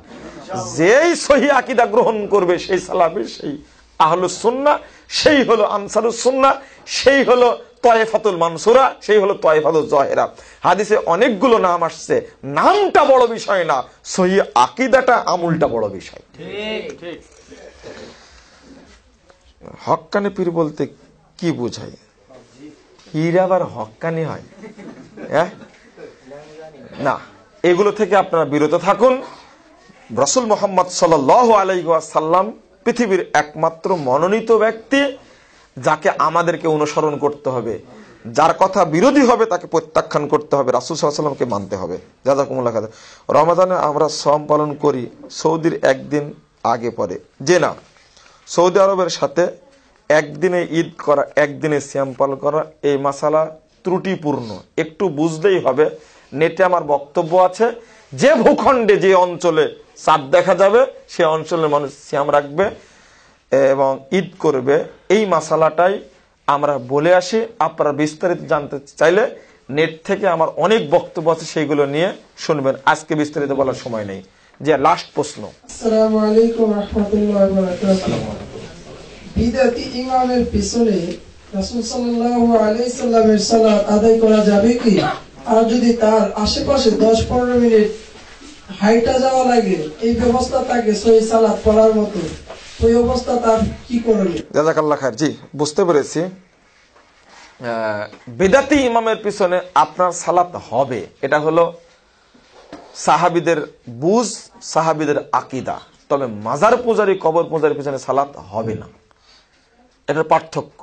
যেই সহি আকীদা গ্রহণ করবে সেই সালাফি, সেই আহলুস সুন্নাহ, সেই হলো আনসারুস সুন্নাহ, সেই হলো তয়েফাতুল মানসুরা, সেই হলো তয়েফাতুল জাহেরা। হাদিসে অনেকগুলো নাম আসছে, নামটা বড় বিষয় না, সহি আকীদাটা, আমলটা বড় বিষয়। ঠিক। হক্কানি পীর বলতে কি বোঝায়? পীর আবার হক্কানি হয়? না, এগুলো থেকে আপনারা বিরত থাকুন। রাসূল মুহাম্মদ সাল্লাল্লাহু আলাইহি ওয়াসাল্লাম পৃথিবীর একমাত্র মনোনীত ব্যক্তি, যাকে আমাদেরকে অনুসরণ করতে হবে। যার কথা বিরোধী হবে তাকে প্রত্যাখ্যান করতে হবে, রাসূল সাল্লাল্লাহু আলাইহি ওয়াসাল্লামকে মানতে হবে। জাযাকুমুল্লাহ খায়র। রমাদানে আমরা শ্রম পালন করি সৌদির একদিন আগে পরে, যে না, সৌদি আরবের সাথে একদিনে ঈদ করা, একদিনে সিয়াম পালন করা, এই মাসালা ত্রুটিপূর্ণ। একটু বুঝলেই হবে। নেটে আমার বক্তব্য আছে, যে ভূখণ্ডে যে অঞ্চলে চাঁদ দেখা যাবে সে অঞ্চলের মানুষ সিয়াম রাখবে এবং ঈদ করবে। এই মাসালাটাই আমরা বলে আসি। আপনারা বিস্তারিত জানতে চাইলে নেট থেকে আমার অনেক বক্তব্য আছে, সেইগুলো নিয়ে শুনবেন। আজকে বিস্তারিত বলার সময় নেই। যে লাস্ট প্রশ্ন। আসসালামু আলাইকুম ওয়া রাহমাতুল্লাহি ওয়া বারাকাতুহু। বিদআতি ইমামের পিছনে রাসূল সাল্লাল্লাহু আলাইহি সাল্লামের সালাত আদায় করা যাবে কি? আর যদি তার আশেপাশে 10-15 মিনিট হাইটা যাওয়া লাগে, এই ব্যবস্থা থাকে সহি সালাত পড়ার মতো, ওই অবস্থা তার কি করবে? জাযাকাল্লাহ খায়র। জি, বুঝতে পেরেছি। বিদআতি ইমামের পিছনে আপনার সালাত হবে, এটা হলো সাহাবীদের বুঝ, সাহাবীদের আকীদা। তবে মাজার পূজারী, কবর পূজারীর পিছনে সালাত হবে না, এটার পার্থক্য।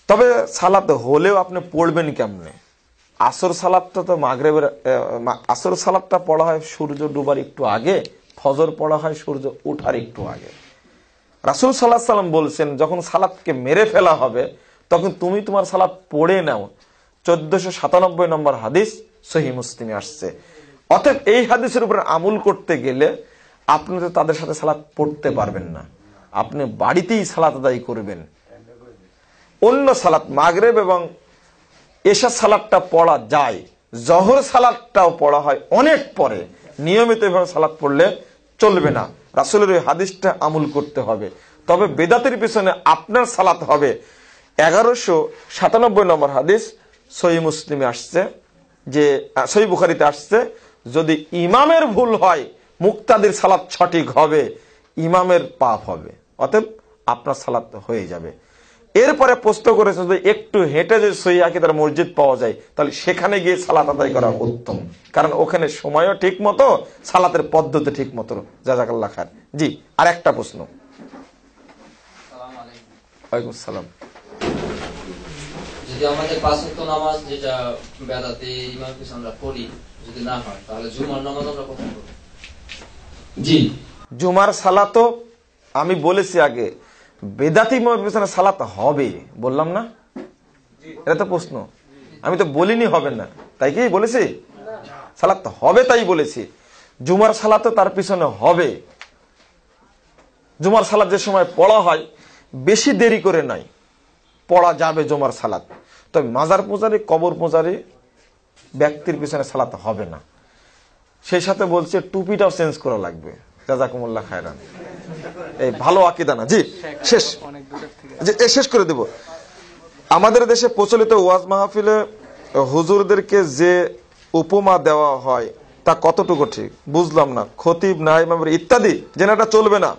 তবে সালাত হলেও আপনি পড়বেন কেমনে? আসর সালাতটা তো মাগরিবের, আসর সালাতটা পড়া হয় সূর্য ডুবার একটু আগে, ফজর পড়া হয় সূর্য ওঠার একটু আগে। রাসূল সাল্লাল্লাহু আলাইহি সাল্লাম বলছেন, যখন সালাতকে মেরে ফেলা হবে তখন তুমি তোমার সালাত পড়ে নাও। 1497 নম্বর হাদিস, সহিহ মুসলিমে আসছে। অতএব এই হাদিসের উপর আমল করতে গেলে আপনি তো তাদের সাথে সালাত পড়তে পারবেন না, আপনি বাড়িতেই সালাত আদায় করবেন। অন্য সালাত, মাগরিব এবং এশা সালাতটা পড়া যায়, জোহর সালাতটাও পড়া হয় অনেক পরে, নিয়মিত এভাবে সালাত পড়লে চলবে না। রাসূলের ওই হাদিসটা আমল করতে হবে। তবে বেদাতের পিছনে আপনার সালাত হবে। 1197 নম্বর হাদিস সহিহ মুসলিমে আসছে, যে সহিহ বুখারীতে আসছে, যদি ইমামের ভুল হয় মুক্তাদির সালাত সঠিক হবে, ইমামের পাপ হবে, অতএব আপনার সালাত হয়ে যাবে। এরপরে প্রশ্ন করেছে যদি একটু হেঁটে যে সহিহ আকীদার মসজিদ পাওয়া যায় তাহলে সেখানে গিয়ে সালাত আদায় করা উত্তম, কারণ ওখানে সময়ও ঠিক মতো, সালাতের পদ্ধতি ঠিক মতো। জাযাকাল্লাহ খায়ের। জি, আর একটা প্রশ্ন। ওয়ালাইকুম আসসালাম। যদি আমাদের 5 ওয়াক্ত নামাজ যেটা বেদাতে ইমাম পিছনে আমরা পড়ি যদি না হয়, তাহলে জুমার নামাজ আমরা কখন পড়ব? জি, জুমার সালাতও আমি বলেছি আগে, বেদাতি ইমামের পিছনে সালাত হবে, বললাম না? এটা তো প্রশ্ন, আমি তো বলিনি হবে না, তাই কি বলেছি? সালাত হবে তাই বলেছি। জুমার সালাতও তার পিছনে হবে। জুমার সালাত যে সময় পড়া হয় বেশি দেরি করে নাই, পড়া যাবে জুমার সালাত। তবে মাজার পূজারী, কবর পূজারী ব্যক্তির পিছনে সালাত হবে না। সেই সাথে বলছে টুপিটাও চেঞ্জ করা লাগবে। জাযাকুমুল্লাহ খায়রান। এই ভালো আকীদা না। জি, শেষ, শেষ করে দেব। আমাদের দেশে প্রচলিত ওয়াজ মাহফিলে হুজুরদেরকে যে উপমা দেওয়া হয় তা কতটুকু ঠিক বুঝলাম না। খতিব, নায়েব ইত্যাদি জেনাটা চলবে না।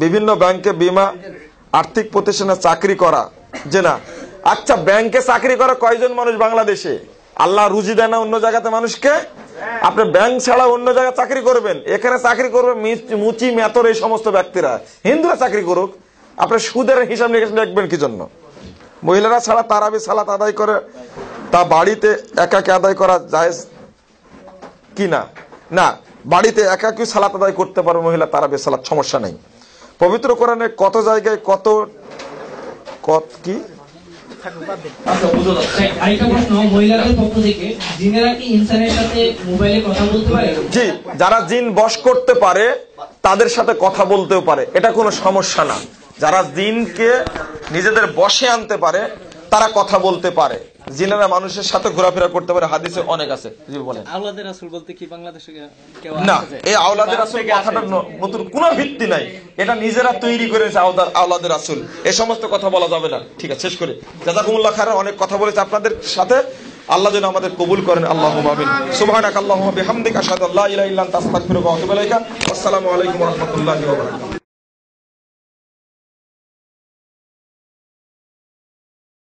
বিভিন্ন ব্যাংকে, বিমা, আর্থিক প্রতিষ্ঠানে চাকরি করা যে না। আচ্ছা, ব্যাংকে চাকরি করা কয়জন মানুষ বাংলাদেশে? আল্লাহ রুজি দেয় না অন্য জায়গাতে মানুষকে? আপনি ব্যাংক ছাড়া অন্য জায়গায় চাকরি করবেন, এখানে চাকরি করবে মুচি মেতর এই সমস্ত ব্যক্তিরা। হিন্দুরা চাকরি করুক, আপনি সুদের হিসাব নিকাশ লিখবেন কি জন্য? মহিলারা ছাড়া তারাবি সালাত আদায় করে তা বাড়িতে একাকে আদায় করা জায়েজ কি না? না, বাড়িতে একাকি সালাত আদায় করতে পারবে মহিলা তারাবি সালাত, সমস্যা নেই। পবিত্র কোরআনে কত জায়গায় কত কি? আরেকটা প্রশ্ন, মহিলাদের পক্ষ থেকে, জিনেরা কি ইনসানের সাথে মোবাইলে কথা বলতে পারে? জি, যারা জিন বশ করতে পারে তাদের সাথে কথা বলতেও পারে, এটা কোনো সমস্যা না। যারা জিনকে নিজেদের বশে আনতে পারে তারা কথা বলতে পারে। জিনেরা মানুষের সাথে ঘোরাফেরা করতে পারে, হাদিসে অনেক আছে। জি বলেন। আওলাদের রাসূল বলতে কি বাংলাদেশে কেউ না, আছে? এই আওলাদের রাসূল কথাটা নতুন কোনো ভিত্তি নাই, এটা নিজেরা তৈরি করেছে আওলাদের রাসূল। এই সমস্ত কথা বলা যাবে না। ঠিক আছে, শেষ করে। জাযাকুমুল্লাহ খায়রান। অনেক কথা বলেছে আপনাদের সাথে, আল্লাহ যেন আমাদের কবুল করেন। আল্লাহুম্মা আমিন। সুবহানাকাল্লাহুম্মা বিহামদিকা আশহাদু আল্লা ইলাহা ইল্লা আনতা আস্তাগফিরুকা ওয়া আতুবু ইলাইকা। আসসালামু আলাইকুম ওয়া রাহমাতুল্লাহি ওয়া বারাকাতুহু।